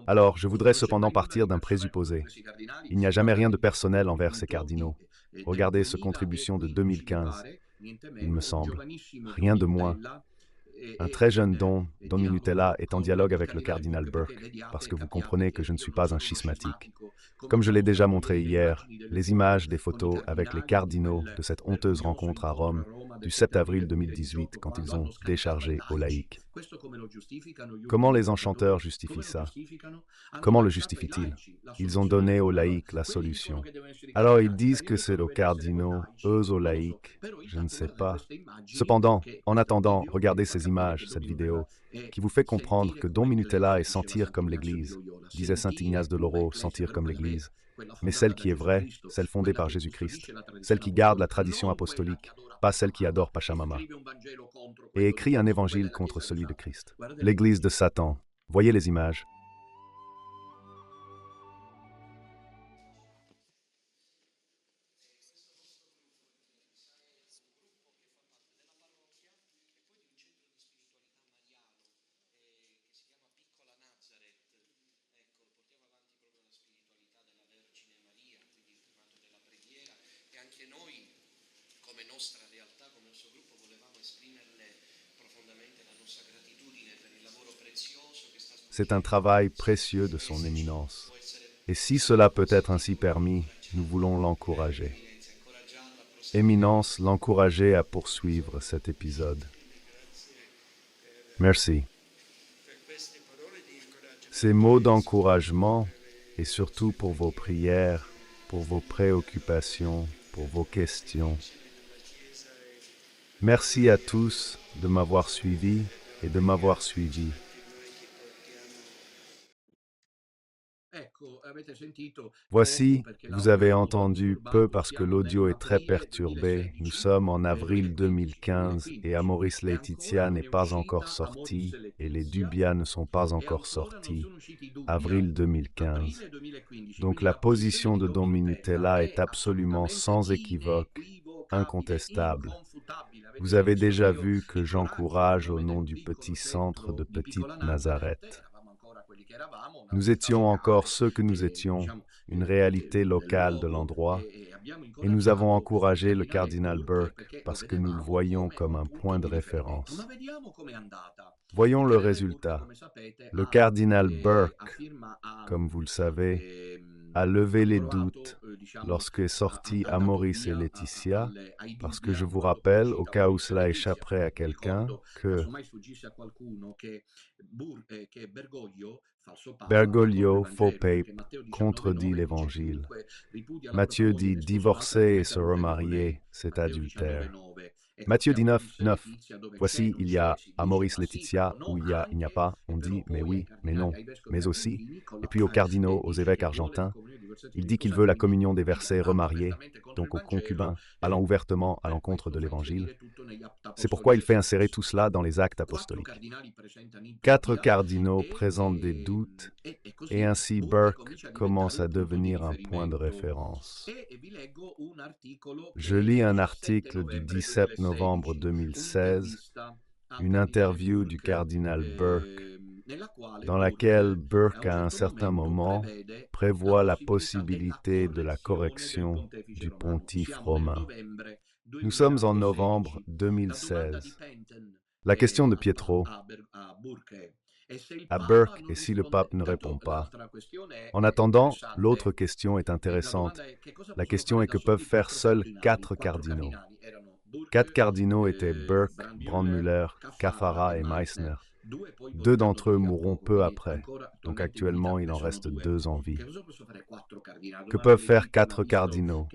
Alors, je voudrais cependant partir d'un présupposé. Il n'y a jamais rien de personnel envers ces cardinaux. Regardez ce contribution de 2015, il me semble. Rien de moins. Un très jeune Don Minutella, est en dialogue avec le cardinal Burke, parce que vous comprenez que je ne suis pas un schismatique. Comme je l'ai déjà montré hier, les images des photos avec les cardinaux de cette honteuse rencontre à Rome du 7 avril 2018, quand ils ont déchargé aux laïcs. Comment les enchanteurs justifient ça? Comment le justifient-ils? Ils ont donné aux laïcs la solution. Alors ils disent que c'est aux cardinaux, eux aux laïcs, je ne sais pas. Cependant, en attendant, regardez ces images, cette vidéo, qui vous fait comprendre que Don Minutella est sentir comme l'Église, disait saint Ignace de Loro, sentir comme l'Église, mais celle qui est vraie, celle fondée par Jésus-Christ, celle qui garde la tradition apostolique, pas celle qui adore Pachamama, et écrit un évangile contre celui de Christ. L'Église de Satan. Voyez les images. C'est un travail précieux de son éminence. Et si cela peut être ainsi permis, nous voulons l'encourager. Éminence, l'encourager à poursuivre cet épisode. Merci. Ces mots d'encouragement, et surtout pour vos prières, pour vos préoccupations, pour vos questions. Merci à tous de m'avoir suivi et de m'avoir suivi. Voici, vous avez entendu peu parce que l'audio est très perturbé. Nous sommes en avril 2015 et Amoris Laetitia n'est pas encore sorti et les Dubia ne sont pas encore sortis. Avril 2015. Donc la position de Don Minutella est absolument sans équivoque incontestable. Vous avez déjà vu que j'encourage au nom du petit centre de Petite Nazareth. Nous étions encore ceux que nous étions, une réalité locale de l'endroit, et nous avons encouragé le cardinal Burke parce que nous le voyions comme un point de référence. Voyons le résultat. Le cardinal Burke, comme vous le savez, a levé les doutes lorsqu'est sorti Amoris et Laetitia, parce que je vous rappelle, au cas où cela échapperait à quelqu'un, que Bergoglio, faux pape, contredit l'Évangile. Matthieu dit divorcer et se remarier, c'est adultère. Matthieu 19, 9. Voici, il y a Amoris Laetitia, où il n'y a pas, on dit mais oui, mais non, mais aussi. Et puis aux cardinaux, aux évêques argentins, il dit qu'il veut la communion des versets remariés, donc aux concubins, allant ouvertement à l'encontre de l'Évangile. C'est pourquoi il fait insérer tout cela dans les actes apostoliques. 4 cardinaux présentent des doutes, et ainsi Burke commence à devenir un point de référence. Je lis un article du 17 novembre 2016, une interview du cardinal Burke, dans laquelle Burke, à un certain moment, prévoit la possibilité de la correction du pontife romain. Nous sommes en novembre 2016. La question de Pietro à Burke et si le pape ne répond pas. En attendant, l'autre question est intéressante. La question est que peuvent faire seuls 4 cardinaux. 4 cardinaux étaient Burke, Brandmüller, Caffarra et Meissner. 2 d'entre eux mourront peu après, donc actuellement il en reste 2 en vie. Que peuvent faire 4 cardinaux?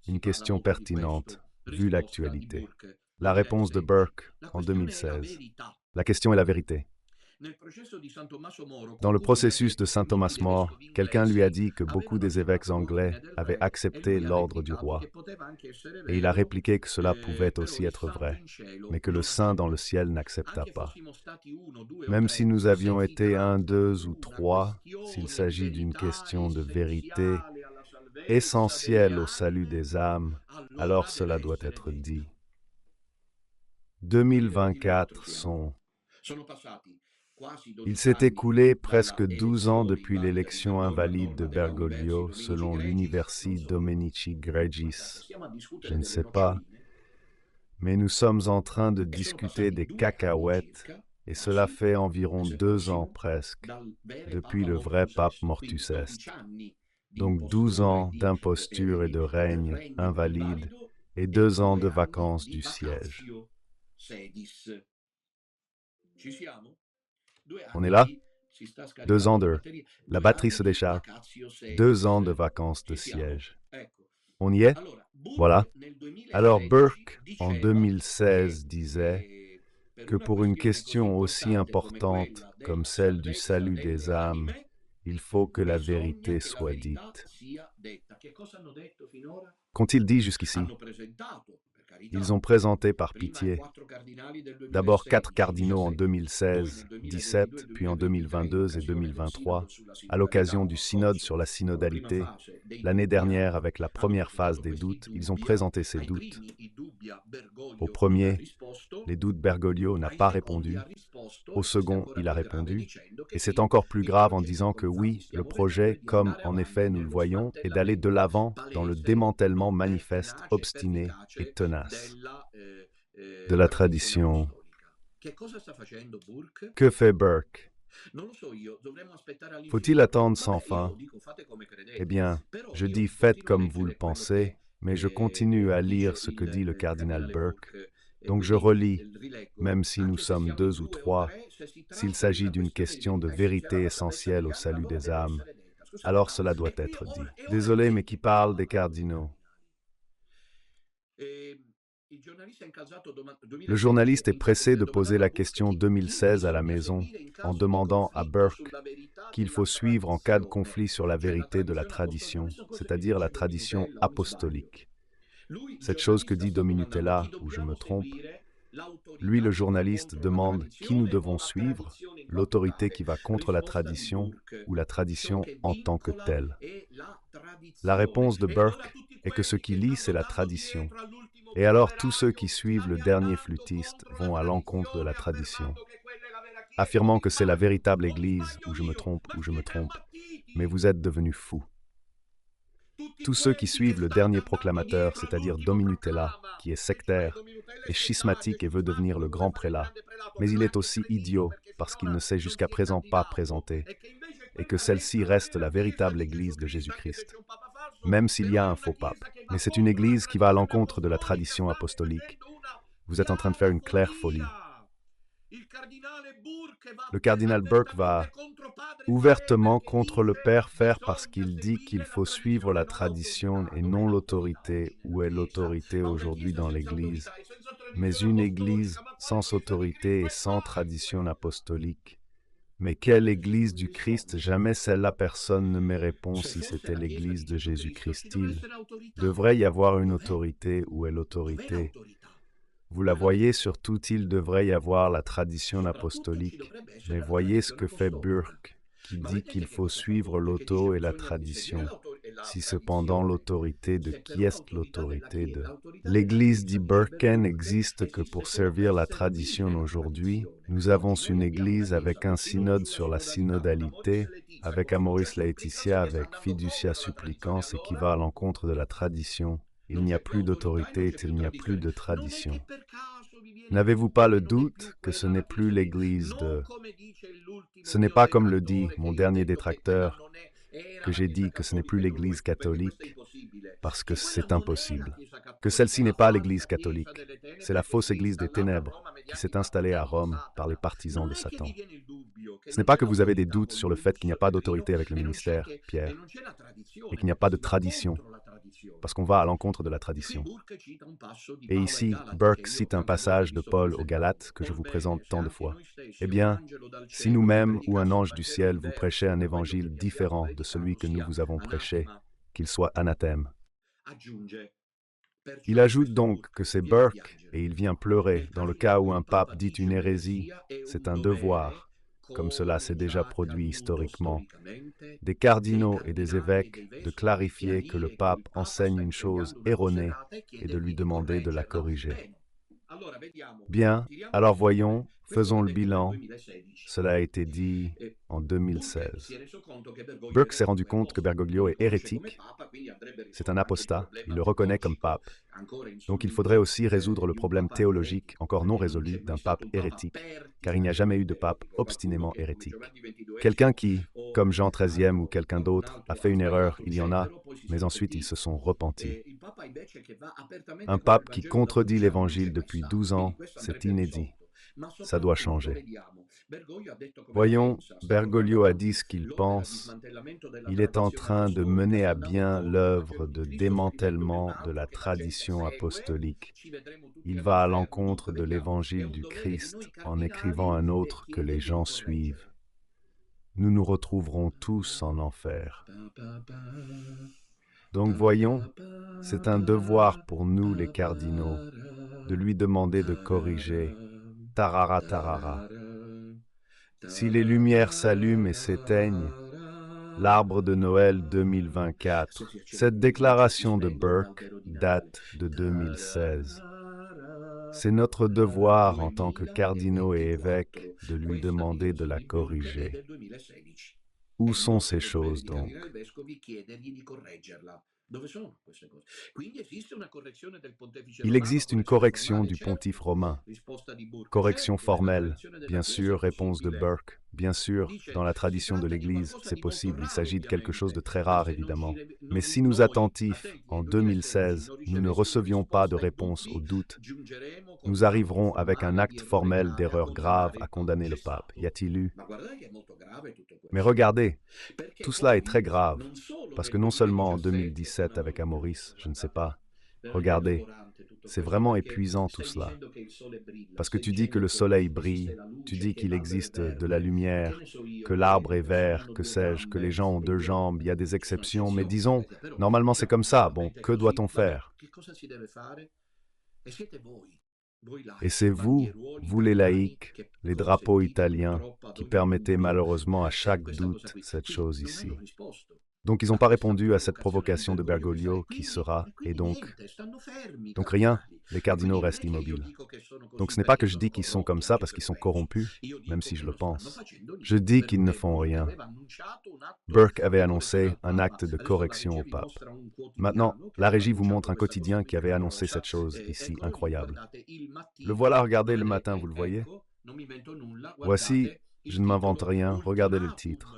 Une question pertinente, vu l'actualité. La réponse de Burke en 2016. La question est la vérité. Dans le processus de Saint Thomas More, quelqu'un lui a dit que beaucoup des évêques anglais avaient accepté l'ordre du roi. Et il a répliqué que cela pouvait aussi être vrai, mais que le saint dans le ciel n'accepta pas. Même si nous avions été 1, 2 ou 3, s'il s'agit d'une question de vérité essentielle au salut des âmes, alors cela doit être dit. 2024 sont... Il s'est écoulé presque 12 ans depuis l'élection invalide de Bergoglio selon l'Universi Dominici Gregis. Je ne sais pas, mais nous sommes en train de discuter des cacahuètes et cela fait environ 2 ans presque depuis le vrai pape Mortus Est. Donc 12 ans d'imposture et de règne invalide et 2 ans de vacances du siège. On est là? 2 ans de... La batterie se décharge. 2 ans de vacances de siège. On y est? Voilà. Alors Burke, en 2016, disait que pour une question aussi importante comme celle du salut des âmes, il faut que la vérité soit dite. Qu'ont-ils dit jusqu'ici? Ils ont présenté par pitié. D'abord 4 cardinaux en 2016, 17, puis en 2022 et 2023, à l'occasion du synode sur la synodalité. L'année dernière, avec la première phase des doutes, ils ont présenté ces doutes. Au premier, les doutes Bergoglio n'a pas répondu. Au second, il a répondu. Et c'est encore plus grave en disant que oui, le projet, comme en effet nous le voyons, est d'aller de l'avant dans le démantèlement manifeste, obstiné et tenace de la tradition. Que fait Burke? Faut-il attendre sans fin? Eh bien, je dis faites comme vous le pensez, mais je continue à lire ce que dit le cardinal Burke. Donc je relis, même si nous sommes 2 ou 3, s'il s'agit d'une question de vérité essentielle au salut des âmes, alors cela doit être dit. Désolé, mais qui parle des cardinaux? Le journaliste est pressé de poser la question 2016 à la maison en demandant à Burke qu'il faut suivre en cas de conflit sur la vérité de la tradition, c'est-à-dire la tradition apostolique. Cette chose que dit Dominutella, ou je me trompe, lui, le journaliste, demande qui nous devons suivre, l'autorité qui va contre la tradition ou la tradition en tant que telle. La réponse de Burke est que ce qui lie, c'est la tradition. Et alors tous ceux qui suivent le dernier flûtiste vont à l'encontre de la tradition, affirmant que c'est la véritable Église, ou je me trompe, mais vous êtes devenus fous. Tous ceux qui suivent le dernier proclamateur, c'est-à-dire Dominutella, qui est sectaire, est schismatique et veut devenir le grand prélat, mais il est aussi idiot parce qu'il ne s'est jusqu'à présent pas présenté, et que celle-ci reste la véritable Église de Jésus-Christ, même s'il y a un faux pape. Mais c'est une Église qui va à l'encontre de la tradition apostolique. Vous êtes en train de faire une claire folie. Le cardinal Burke va ouvertement contre le Père faire parce qu'il dit qu'il faut suivre la tradition et non l'autorité. Où est l'autorité aujourd'hui dans l'Église? Mais une Église sans autorité et sans tradition apostolique. Mais quelle Église du Christ? Jamais celle-là, personne ne me répond si c'était l'Église de Jésus-Christ. Il devrait y avoir une autorité. Où est l'autorité? Vous la voyez, surtout il devrait y avoir la tradition apostolique. Mais voyez ce que fait Burke, qui dit qu'il faut suivre l'auto et la tradition. Si cependant l'autorité de qui est l'autorité de l'Église dit Burke n'existe que pour servir la tradition aujourd'hui. Nous avons une Église avec un synode sur la synodalité, avec Amoris Laetitia, avec Fiducia Supplicans et qui va à l'encontre de la tradition. Il n'y a plus d'autorité, il n'y a plus de tradition. N'avez-vous pas le doute que ce n'est plus l'Église de... Ce n'est pas comme le dit mon dernier détracteur, que j'ai dit que ce n'est plus l'Église catholique, parce que c'est impossible. Que celle-ci n'est pas l'Église catholique, c'est la fausse Église des ténèbres qui s'est installée à Rome par les partisans de Satan. Ce n'est pas que vous avez des doutes sur le fait qu'il n'y a pas d'autorité avec le ministère, Pierre, et qu'il n'y a pas de tradition, parce qu'on va à l'encontre de la tradition. Et ici, Burke cite un passage de Paul aux Galates que je vous présente tant de fois. Eh bien, si nous-mêmes ou un ange du ciel vous prêchait un évangile différent de celui que nous vous avons prêché, qu'il soit anathème. Il ajoute donc que c'est Burke, et il vient pleurer, dans le cas où un pape dit une hérésie, c'est un devoir, comme cela s'est déjà produit historiquement, des cardinaux et des évêques de clarifier que le pape enseigne une chose erronée et de lui demander de la corriger. Bien, alors voyons, faisons le bilan. Cela a été dit en 2016. Burke s'est rendu compte que Bergoglio est hérétique. C'est un apostat, il le reconnaît comme pape. Donc il faudrait aussi résoudre le problème théologique encore non résolu d'un pape hérétique, car il n'y a jamais eu de pape obstinément hérétique. Quelqu'un qui, comme Jean XIII ou quelqu'un d'autre, a fait une erreur, il y en a, mais ensuite ils se sont repentis. Un pape qui contredit l'Évangile depuis 12 ans, c'est inédit. Ça doit changer. Voyons, Bergoglio a dit ce qu'il pense. Il est en train de mener à bien l'œuvre de démantèlement de la tradition apostolique. Il va à l'encontre de l'Évangile du Christ en écrivant un autre que les gens suivent. Nous nous retrouverons tous en enfer. Donc voyons, c'est un devoir pour nous les cardinaux de lui demander de corriger. Tarara, tarara. Si les lumières s'allument et s'éteignent, l'arbre de Noël 2024. Cette déclaration de Burke date de 2016. C'est notre devoir en tant que cardinaux et évêques de lui demander de la corriger. Où sont ces choses donc? Il existe une correction du pontife romain. Correction formelle, bien sûr, réponse de Burke. Bien sûr, dans la tradition de l'Église, c'est possible, il s'agit de quelque chose de très rare, évidemment. Mais si nous attentifs, en 2016, nous ne recevions pas de réponse aux doutes, nous arriverons avec un acte formel d'erreur grave à condamner le pape. Y a-t-il eu? Mais regardez, tout cela est très grave, parce que non seulement en 2017 avec Amoris, je ne sais pas, regardez, c'est vraiment épuisant tout cela. Parce que tu dis que le soleil brille, tu dis qu'il existe de la lumière, que l'arbre est vert, que sais-je, que les gens ont deux jambes, il y a des exceptions, mais disons, normalement c'est comme ça, bon, que doit-on faire? Et c'est vous, vous les laïcs, les drapeaux italiens, qui permettez malheureusement à chaque doute cette chose ici. Donc ils n'ont pas répondu à cette provocation de Bergoglio qui sera, et donc rien, les cardinaux restent immobiles. Donc ce n'est pas que je dis qu'ils sont comme ça parce qu'ils sont corrompus, même si je le pense. Je dis qu'ils ne font rien. Burke avait annoncé un acte de correction au pape. Maintenant, la régie vous montre un quotidien qui avait annoncé cette chose ici, incroyable. Le voilà, regardez le matin, vous le voyez? Voici, je ne m'invente rien, regardez le titre.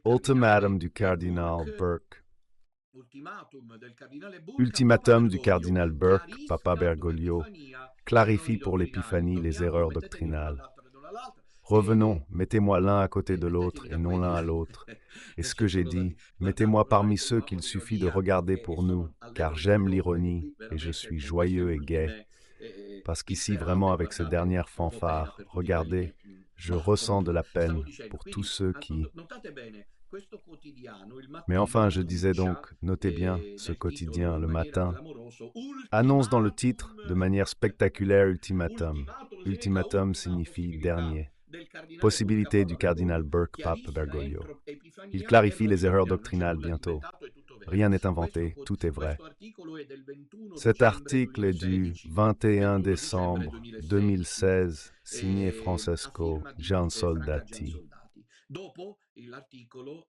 Ultimatum du cardinal Burke. Ultimatum du cardinal Burke, Papa Bergoglio, clarifie pour l'Épiphanie les erreurs doctrinales. Revenons, mettez-moi l'un à côté de l'autre et non l'un à l'autre. Et ce que j'ai dit, mettez-moi parmi ceux qu'il suffit de regarder pour nous, car j'aime l'ironie et je suis joyeux et gai. Parce qu'ici, vraiment, avec ces dernières fanfares, regardez, je ressens de la peine pour tous ceux qui... Mais enfin, je disais donc, notez bien, ce quotidien, le matin, annonce dans le titre, de manière spectaculaire, ultimatum. Ultimatum signifie dernier. Possibilité du cardinal Burke, pape Bergoglio. Il clarifie les erreurs doctrinales bientôt. Rien n'est inventé, tout est vrai. Cet article est du 21 décembre 2016, signé Francesco Giansoldati.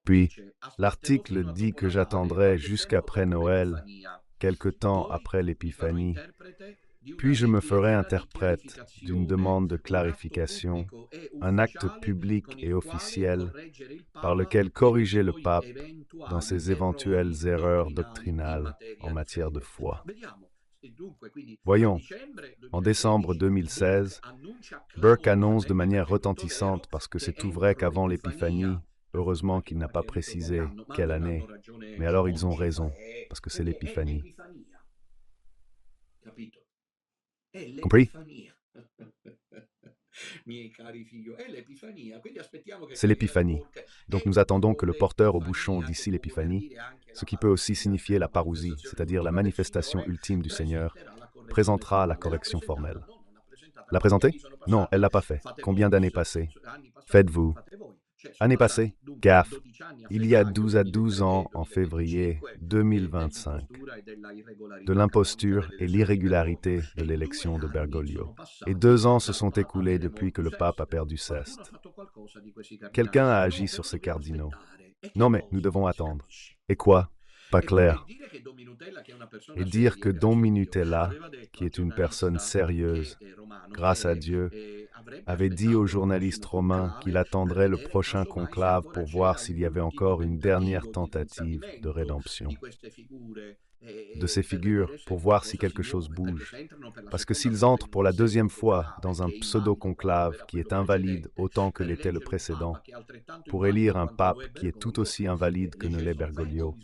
Puis, l'article dit que j'attendrai jusqu'après Noël, quelque temps après l'Épiphanie, puis je me ferai interprète d'une demande de clarification, un acte public et officiel par lequel corriger le pape dans ses éventuelles erreurs doctrinales en matière de foi. Voyons, en décembre 2016, Burke annonce de manière retentissante, parce que c'est tout vrai qu'avant l'Épiphanie, heureusement qu'il n'a pas précisé quelle année, mais alors ils ont raison, parce que c'est l'Épiphanie. Compris? C'est l'Épiphanie. Donc nous attendons que le porteur au bouchon d'ici l'Épiphanie, ce qui peut aussi signifier la parousie, c'est-à-dire la manifestation ultime du Seigneur, présentera la correction formelle. L'a présentée? Non, elle ne l'a pas fait. Combien d'années passées? Faites-vous. Année passée? Gaffe. Il y a 12 ans, en février 2025, de l'imposture et l'irrégularité de l'élection de Bergoglio. Et 2 ans se sont écoulés depuis que le pape a perdu Seste. Quelqu'un a agi sur ces cardinaux. Non mais, nous devons attendre. Et quoi? Pas clair. Et dire que Don Minutella, qui est une personne sérieuse, grâce à Dieu, avait dit aux journalistes romains qu'il attendrait le prochain conclave pour voir s'il y avait encore une dernière tentative de rédemption. De ces figures, pour voir si quelque chose bouge. Parce que s'ils entrent pour la deuxième fois dans un pseudo-conclave qui est invalide autant que l'était le précédent, pour élire un pape qui est tout aussi invalide que ne l'est Bergoglio,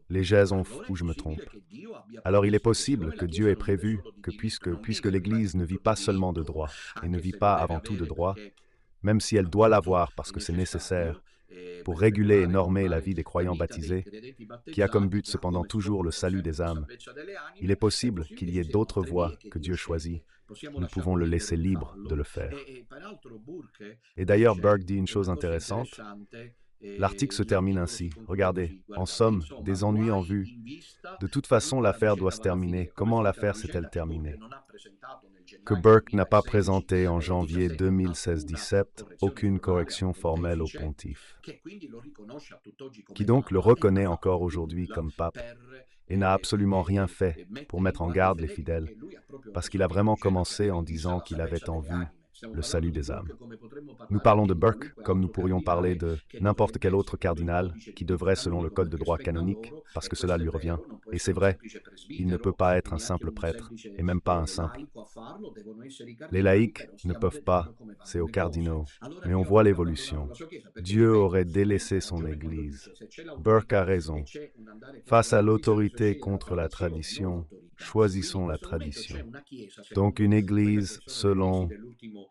les jets ont ou je me trompe. Alors il est possible que Dieu ait prévu que puisque l'Église ne vit pas seulement de droit, et ne vit pas avant tout de droit, même si elle doit l'avoir parce que c'est nécessaire, pour réguler et normer la vie des croyants baptisés, qui a comme but cependant toujours le salut des âmes, il est possible qu'il y ait d'autres voies que Dieu choisit. Nous pouvons le laisser libre de le faire. Et d'ailleurs, Burke dit une chose intéressante. L'article se termine ainsi. Regardez, en somme, des ennuis en vue. De toute façon, l'affaire doit se terminer. Comment l'affaire s'est-elle terminée? Que Burke n'a pas présenté en janvier 2016-17 aucune correction formelle au pontife, qui donc le reconnaît encore aujourd'hui comme pape et n'a absolument rien fait pour mettre en garde les fidèles, parce qu'il a vraiment commencé en disant qu'il avait en vue le salut des âmes. Nous parlons de Burke comme nous pourrions parler de n'importe quel autre cardinal qui devrait, selon le code de droit canonique, parce que cela lui revient. Et c'est vrai, il ne peut pas être un simple prêtre, et même pas un simple. Les laïcs ne peuvent pas, c'est aux cardinaux. Mais on voit l'évolution. Dieu aurait délaissé son Église. Burke a raison. Face à l'autorité contre la tradition, choisissons la tradition. Donc une Église selon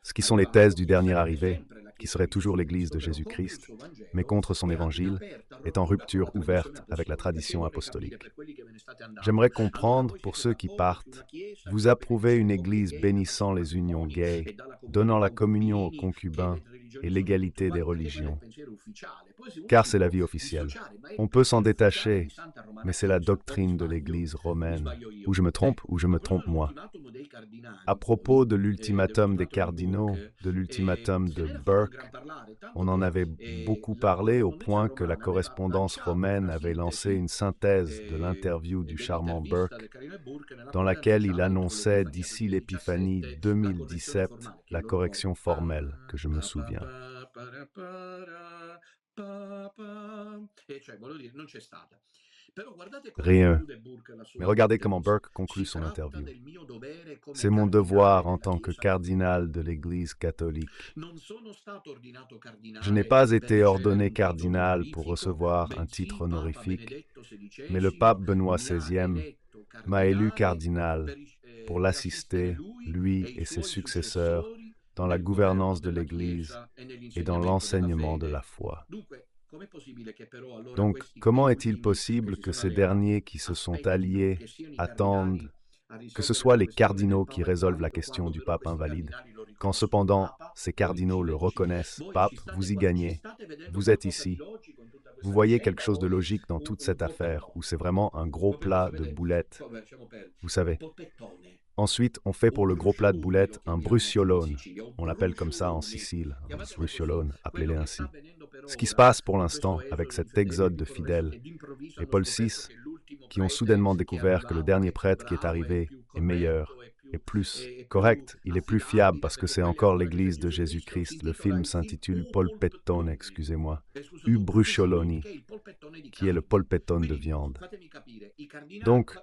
ce qui sont les thèses du dernier arrivé, qui serait toujours l'Église de Jésus-Christ, mais contre son évangile, est en rupture ouverte avec la tradition apostolique. J'aimerais comprendre, pour ceux qui partent, vous approuvez une Église bénissant les unions gays, donnant la communion aux concubins et l'égalité des religions, car c'est la vie officielle. On peut s'en détacher, mais c'est la doctrine de l'Église romaine. Ou je me trompe, ou je me trompe moi. À propos de l'ultimatum des cardinaux, de l'ultimatum de Burke, on en avait beaucoup parlé au point que la correspondance romaine avait lancé une synthèse de l'interview du charmant Burke, dans laquelle il annonçait d'ici l'Épiphanie 2017 la correction formelle, que je me souviens. Rien. Mais regardez comment Burke conclut son interview. C'est mon devoir en tant que cardinal de l'Église catholique. Je n'ai pas été ordonné cardinal pour recevoir un titre honorifique, mais le pape Benoît XVI m'a élu cardinal pour l'assister, lui et ses successeurs, dans la gouvernance de l'Église et dans l'enseignement de la foi. Donc, comment est-il possible que ces derniers qui se sont alliés attendent que ce soit les cardinaux qui résolvent la question du pape invalide, quand cependant ces cardinaux le reconnaissent, pape, vous y gagnez, vous êtes ici. Vous voyez quelque chose de logique dans toute cette affaire, où c'est vraiment un gros plat de boulettes, vous savez. Ensuite, on fait pour le gros plat de boulettes un bruciolone. On l'appelle comme ça en Sicile, un bruciolone, appelez-les ainsi. Ce qui se passe pour l'instant avec cet exode de fidèles et Paul VI, qui ont soudainement découvert que le dernier prêtre qui est arrivé est meilleur, est plus correct, il est plus fiable parce que c'est encore l'Église de Jésus-Christ. Le film s'intitule Polpettone, excusez-moi, U Brucioloni, qui est le polpettone de viande. Donc,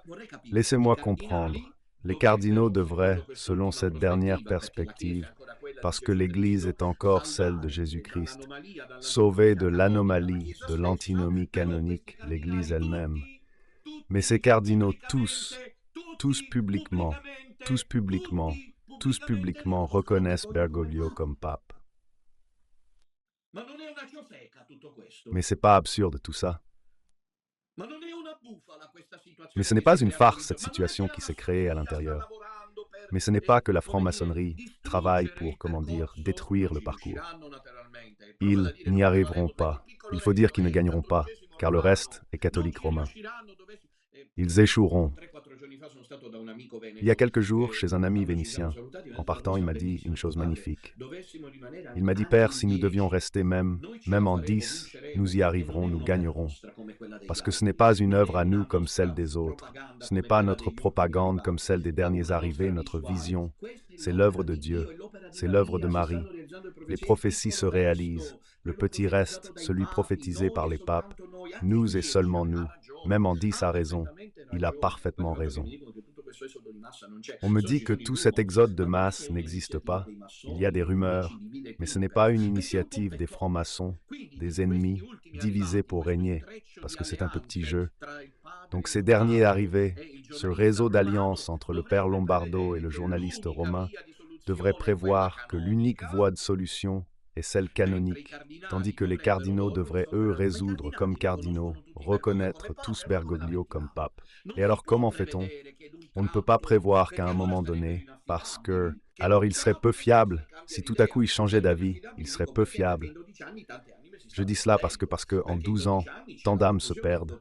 laissez-moi comprendre. Les cardinaux devraient, selon cette dernière perspective, parce que l'Église est encore celle de Jésus-Christ, sauver de l'anomalie de l'antinomie canonique l'Église elle-même. Mais ces cardinaux tous publiquement reconnaissent Bergoglio comme pape. Mais c'est pas absurde tout ça. Mais ce n'est pas une farce, cette situation qui s'est créée à l'intérieur. Mais ce n'est pas que la franc-maçonnerie travaille pour, comment dire, détruire le parcours. Ils n'y arriveront pas. Il faut dire qu'ils ne gagneront pas, car le reste est catholique romain. Ils échoueront. Il y a quelques jours, chez un ami vénitien, en partant, il m'a dit une chose magnifique. Il m'a dit, Père, si nous devions rester même en 10, nous y arriverons, nous gagnerons. Parce que ce n'est pas une œuvre à nous comme celle des autres. Ce n'est pas notre propagande comme celle des derniers arrivés, notre vision. C'est l'œuvre de Dieu. C'est l'œuvre de Marie. Les prophéties se réalisent. Le petit reste, celui prophétisé par les papes. Nous et seulement nous. Même en 10 a raison. Il a parfaitement raison. On me dit que tout cet exode de masse n'existe pas. Il y a des rumeurs, mais ce n'est pas une initiative des francs-maçons, des ennemis, divisés pour régner, parce que c'est un petit jeu. Donc ces derniers arrivés, ce réseau d'alliance entre le père Lombardo et le journaliste romain, devrait prévoir que l'unique voie de solution est celle canonique, tandis que les cardinaux devraient, eux, résoudre comme cardinaux, reconnaître tous Bergoglio comme pape. Et alors comment fait-on? On ne peut pas prévoir qu'à un moment donné, parce que... Alors il serait peu fiable, si tout à coup il changeait d'avis, il serait peu fiable. Je dis cela parce que en 12 ans, tant d'âmes se perdent.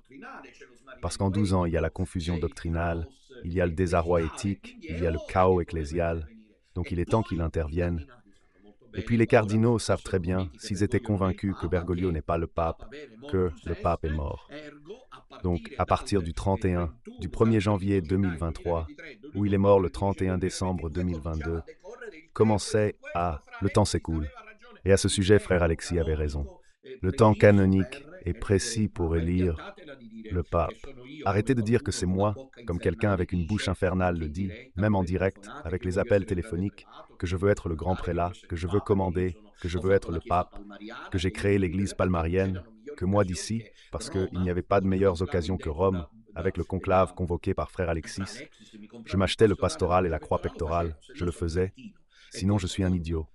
Parce qu'en 12 ans, il y a la confusion doctrinale, il y a le désarroi éthique, il y a le chaos ecclésial. Donc il est temps qu'il intervienne. Et puis les cardinaux savent très bien, s'ils étaient convaincus que Bergoglio n'est pas le pape, que le pape est mort. Donc à partir du 31, du 1er janvier 2023, où il est mort le 31 décembre 2022, commençait à... Le temps s'écoule. Et à ce sujet, frère Alexis avait raison. Le temps canonique est précis pour élire le pape. Arrêtez de dire que c'est moi, comme quelqu'un avec une bouche infernale le dit, même en direct, avec les appels téléphoniques, que je veux être le grand prélat, que je veux commander, que je veux être le pape, que j'ai créé l'église palmarienne, que moi d'ici, parce qu'il n'y avait pas de meilleures occasions que Rome, avec le conclave convoqué par frère Alexis, je m'achetais le pastoral et la croix pectorale, je le faisais, sinon je suis un idiot.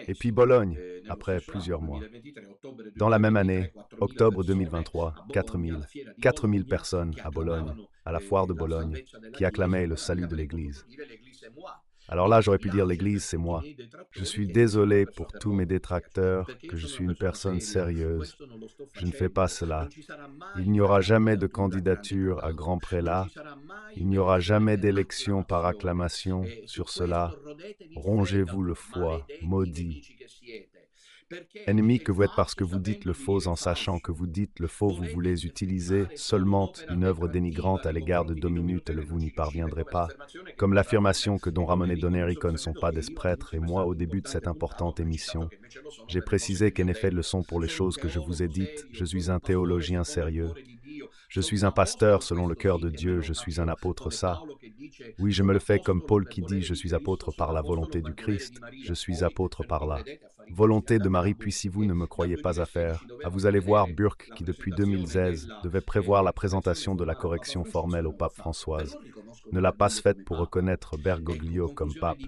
Et puis Bologne, après plusieurs mois. Dans la même année, octobre 2023, 4000. 4000 personnes à Bologne, à la foire de Bologne, qui acclamaient le salut de l'Église. Alors là, j'aurais pu dire l'Église, c'est moi. Je suis désolé pour tous mes détracteurs, que je suis une personne sérieuse. Je ne fais pas cela. Il n'y aura jamais de candidature à grand prélat. Il n'y aura jamais d'élection par acclamation sur cela. Rongez-vous le foie, maudit. Ennemi que vous êtes parce que vous dites le faux en sachant que vous dites le faux, vous voulez utiliser seulement une œuvre dénigrante à l'égard de Dominute et vous n'y parviendrez pas. Comme l'affirmation que Don Ramon et Don Enrico ne sont pas des prêtres, et moi, au début de cette importante émission, j'ai précisé qu'en effet, le sont pour les choses que je vous ai dites. Je suis un théologien sérieux. Je suis un pasteur selon le cœur de Dieu, je suis un apôtre ça. Oui, je me le fais comme Paul qui dit, je suis apôtre par la volonté du Christ, je suis apôtre par la volonté de Marie, puis si vous ne me croyez pas à faire, vous allez voir Burke qui depuis 2016 devait prévoir la présentation de la correction formelle au pape Françoise, ne l'a pas faite pour reconnaître Bergoglio comme pape.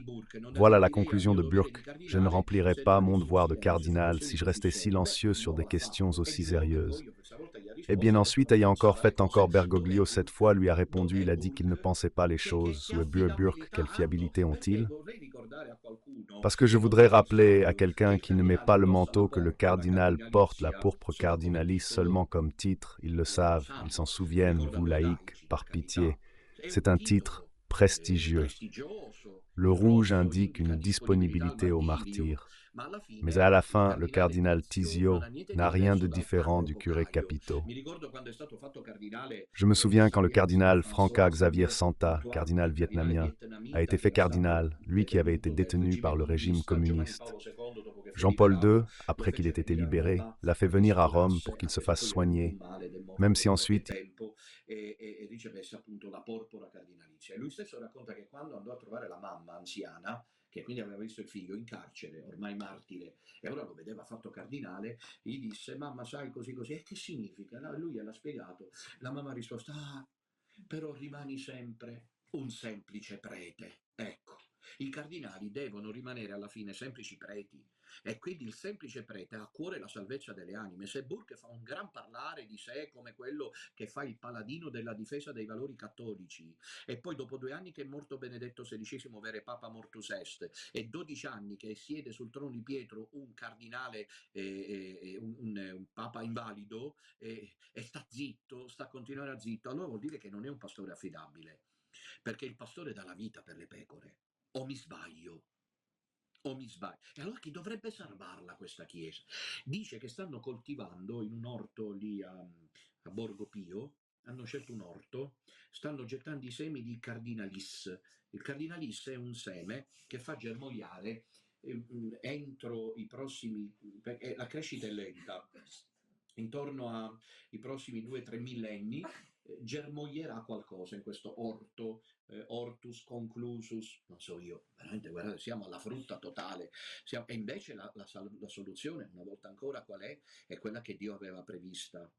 Voilà la conclusion de Burke. Je ne remplirais pas mon devoir de cardinal si je restais silencieux sur des questions aussi sérieuses. Eh bien ensuite, ayant encore fait encore Bergoglio cette fois, lui a répondu, il a dit qu'il ne pensait pas les choses. Sous Burke, quelle fiabilité ont-ils? Parce que je voudrais rappeler à quelqu'un qui ne met pas le manteau que le cardinal porte la pourpre cardinalis seulement comme titre, ils le savent, ils s'en souviennent, vous laïcs, par pitié. C'est un titre prestigieux. Le rouge indique une disponibilité au martyr. Mais à la fin, le cardinal Tizio n'a rien de différent du curé Capito. Je me souviens quand le cardinal Franca Xavier Santa, cardinal vietnamien, a été fait cardinal, lui qui avait été détenu par le régime communiste. Jean-Paul II, après qu'il ait été libéré, l'a fait venir à Rome pour qu'il se fasse soigner, même si ensuite e ricevesse appunto la porpora cardinalizia. E lui stesso racconta che quando andò a trovare la mamma anziana, che quindi aveva visto il figlio in carcere, ormai martire, e ora lo vedeva fatto cardinale, gli disse: Mamma, sai così così, e che significa? No, lui gliel'ha spiegato. La mamma ha risposto: Ah, però rimani sempre un semplice prete. Ecco, i cardinali devono rimanere alla fine semplici preti, e quindi il semplice prete ha a cuore la salvezza delle anime. Se Burke fa un gran parlare di sé come quello che fa il paladino della difesa dei valori cattolici, e poi dopo 2 anni che è morto Benedetto XVI, vere Papa Mortus Est, e 12 anni che siede sul trono di Pietro un cardinale, un papa invalido, e sta zitto, sta continuando a zitto, allora vuol dire che non è un pastore affidabile, perché il pastore dà la vita per le pecore. O mi sbaglio? O mi sbaglio? E allora chi dovrebbe salvarla questa chiesa? Dice che stanno coltivando in un orto lì a Borgo Pio, hanno scelto un orto, stanno gettando i semi di cardinalis. Il cardinalis è un seme che fa germogliare entro i prossimi, perché la crescita è lenta, intorno ai prossimi 2 o 3 millenni germoglierà qualcosa in questo orto, Hortus conclusus, non so io, veramente guardate, siamo alla frutta totale. E invece la soluzione, una volta ancora, qual è? È quella che Dio aveva prevista.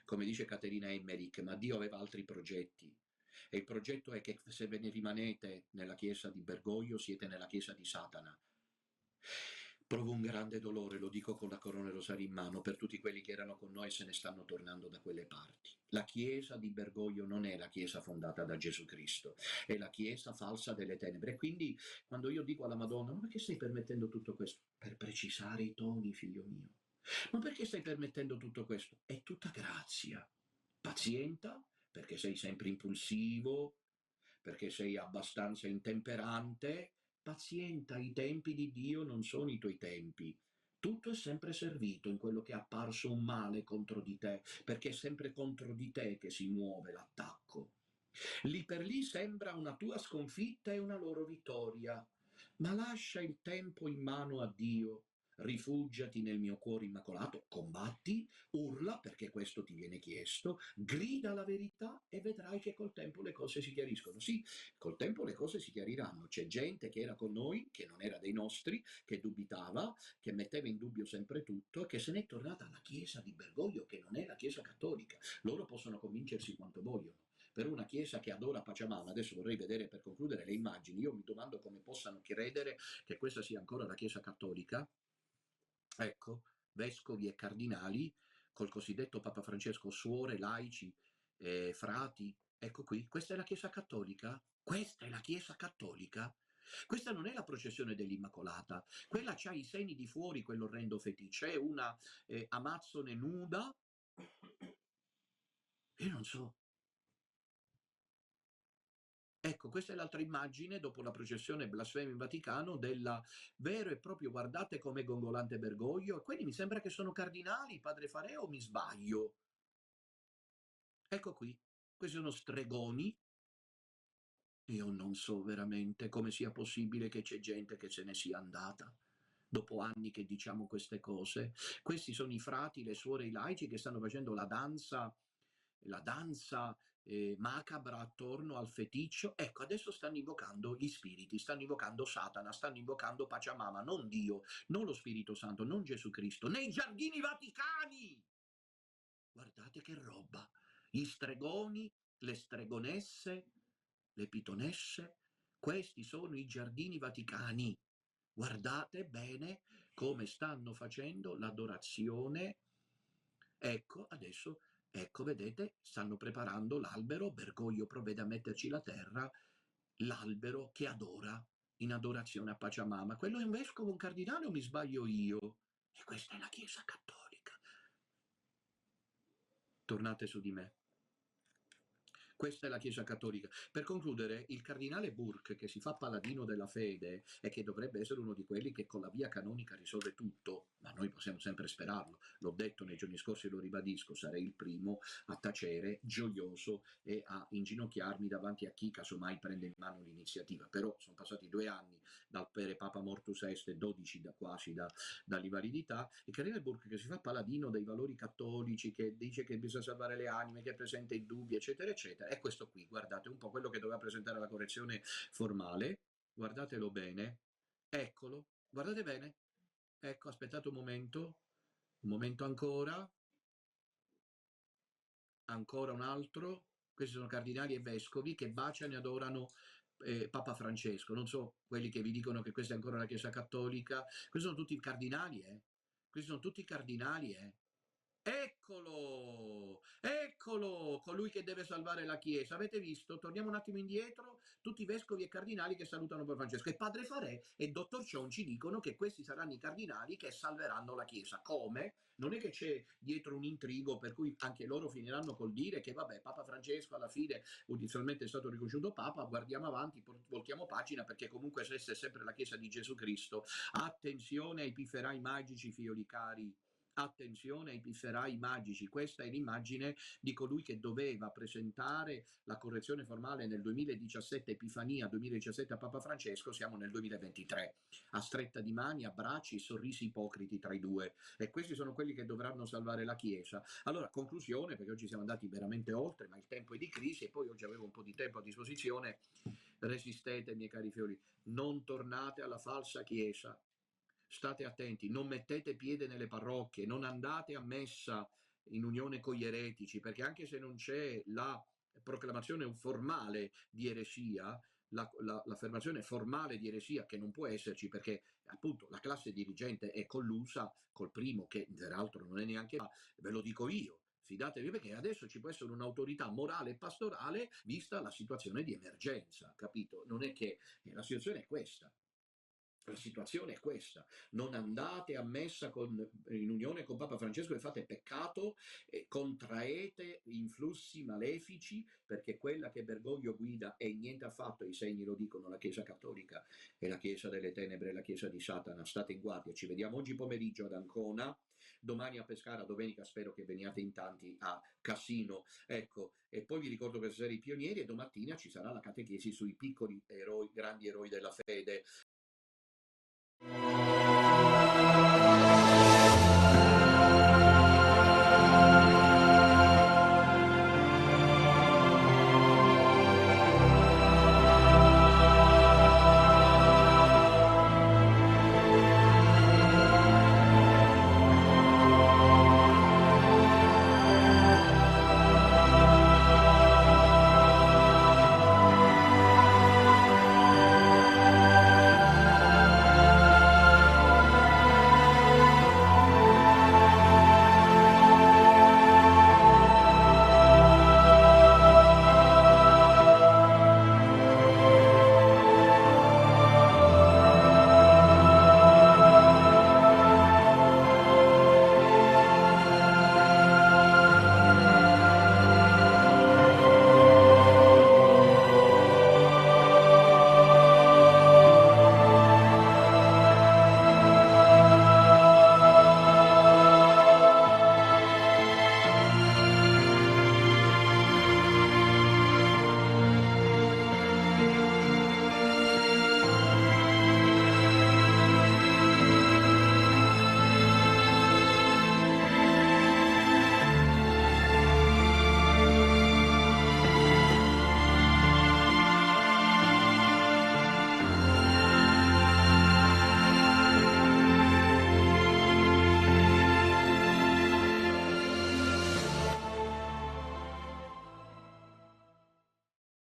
Come dice Caterina Emmerich, ma Dio aveva altri progetti. E il progetto è che se ve ne rimanete nella chiesa di Bergoglio, siete nella chiesa di Satana. Provo un grande dolore, lo dico con la corona rosaria in mano, per tutti quelli che erano con noi e se ne stanno tornando da quelle parti. La chiesa di Bergoglio non è la chiesa fondata da Gesù Cristo, è la chiesa falsa delle tenebre. E quindi quando io dico alla Madonna: ma perché stai permettendo tutto questo? Per precisare i toni, figlio mio. Ma perché stai permettendo tutto questo? È tutta grazia. Pazienta, perché sei sempre impulsivo, perché sei abbastanza intemperante. Pazienta, i tempi di Dio non sono i tuoi tempi. Tutto è sempre servito in quello che è apparso un male contro di te, perché è sempre contro di te che si muove l'attacco. Lì per lì sembra una tua sconfitta e una loro vittoria, ma lascia il tempo in mano a Dio. Rifugiati nel mio cuore immacolato, combatti, urla perché questo ti viene chiesto, grida la verità e vedrai che col tempo le cose si chiariscono. Sì, col tempo le cose si chiariranno. C'è gente che era con noi, che non era dei nostri, che dubitava, che metteva in dubbio sempre tutto, che se n'è tornata alla chiesa di Bergoglio, che non è la chiesa cattolica. Loro possono convincersi quanto vogliono, per una chiesa che adora Pachamama. Adesso vorrei vedere, per concludere, le immagini. Io mi domando come possano credere che questa sia ancora la chiesa cattolica. Ecco, vescovi e cardinali col cosiddetto Papa Francesco, suore, laici, frati. Ecco qui, questa è la chiesa cattolica? Questa è la chiesa cattolica? Questa non è la processione dell'Immacolata, quella c'ha i segni di fuori, quell'orrendo feticcio, è una amazzone nuda, io non so. Ecco, questa è l'altra immagine dopo la processione blasfema in Vaticano del vero e proprio, guardate come gongolante Bergoglio, e quelli mi sembra che sono cardinali, padre Fareo, o mi sbaglio? Ecco qui, questi sono stregoni. Io non so veramente come sia possibile che c'è gente che se ne sia andata dopo anni che diciamo queste cose. Questi sono i frati, le suore, i laici che stanno facendo la danza macabra attorno al feticcio. Ecco, adesso stanno invocando gli spiriti, stanno invocando Satana, stanno invocando Pachamama, non Dio, non lo Spirito Santo, non Gesù Cristo, nei giardini vaticani! Guardate che roba! Gli stregoni, le stregonesse, le pitonesse, questi sono i giardini vaticani. Guardate bene come stanno facendo l'adorazione. Ecco, adesso, ecco, vedete, stanno preparando l'albero, Bergoglio provvede a metterci la terra, l'albero che adora, in adorazione a Pachamama. Quello è un vescovo, un cardinale o mi sbaglio io? E questa è la Chiesa Cattolica. Tornate su di me. Questa è la Chiesa Cattolica. Per concludere, il cardinale Burke, che si fa paladino della fede e che dovrebbe essere uno di quelli che con la via canonica risolve tutto, ma noi possiamo sempre sperarlo, l'ho detto nei giorni scorsi e lo ribadisco, sarei il primo a tacere, gioioso, e a inginocchiarmi davanti a chi casomai prende in mano l'iniziativa. Però sono passati 2 anni dal Pere Papa Mortus Est e 12 quasi dall'invalidità. Il cardinale Burke, che si fa paladino dei valori cattolici, che dice che bisogna salvare le anime, che presenta i dubbi, eccetera, eccetera, è questo qui, guardate un po' quello che doveva presentare la correzione formale, guardatelo bene, eccolo, guardate bene, ecco, aspettate un momento ancora un altro, questi sono cardinali e vescovi che baciano e adorano Papa Francesco, non so quelli che vi dicono che questa è ancora la Chiesa Cattolica, questi sono tutti cardinali, questi sono tutti cardinali, Eccolo, eccolo, colui che deve salvare la Chiesa. Avete visto? Torniamo un attimo indietro, tutti i vescovi e cardinali che salutano per Francesco. E padre Farè e dottor Cionci dicono che questi saranno i cardinali che salveranno la Chiesa. Come? Non è che c'è dietro un intrigo per cui anche loro finiranno col dire che vabbè, Papa Francesco alla fine ufficialmente è stato riconosciuto Papa, guardiamo avanti, voltiamo pagina perché comunque questa è sempre la Chiesa di Gesù Cristo. Attenzione ai pifferai magici, figlioli cari. Attenzione ai pifferai magici, questa è l'immagine di colui che doveva presentare la correzione formale nel 2017, Epifania 2017 a Papa Francesco, siamo nel 2023, a stretta di mani, abbracci, sorrisi ipocriti tra i due, e questi sono quelli che dovranno salvare la Chiesa. Allora, conclusione, perché oggi siamo andati veramente oltre, ma il tempo è di crisi e poi oggi avevo un po' di tempo a disposizione, resistete miei cari figlioli, non tornate alla falsa Chiesa. State attenti, non mettete piede nelle parrocchie, non andate a messa in unione con gli eretici, perché anche se non c'è la proclamazione formale di eresia, l'affermazione formale di eresia, che non può esserci perché appunto la classe dirigente è collusa col primo, che peraltro non è neanche, ve lo dico io, fidatevi, perché adesso ci può essere un'autorità morale e pastorale vista la situazione di emergenza, capito? Non è che la situazione è questa. La situazione è questa, non andate a messa in unione con Papa Francesco e fate peccato e contraete influssi malefici, perché quella che Bergoglio guida è niente affatto, i segni lo dicono, la Chiesa Cattolica è la Chiesa delle tenebre, la Chiesa di Satana. State in guardia, ci vediamo oggi pomeriggio ad Ancona, domani a Pescara, domenica spero che veniate in tanti a Cassino, ecco, e poi vi ricordo per essere i pionieri e domattina ci sarà la catechesi sui piccoli eroi, grandi eroi della fede.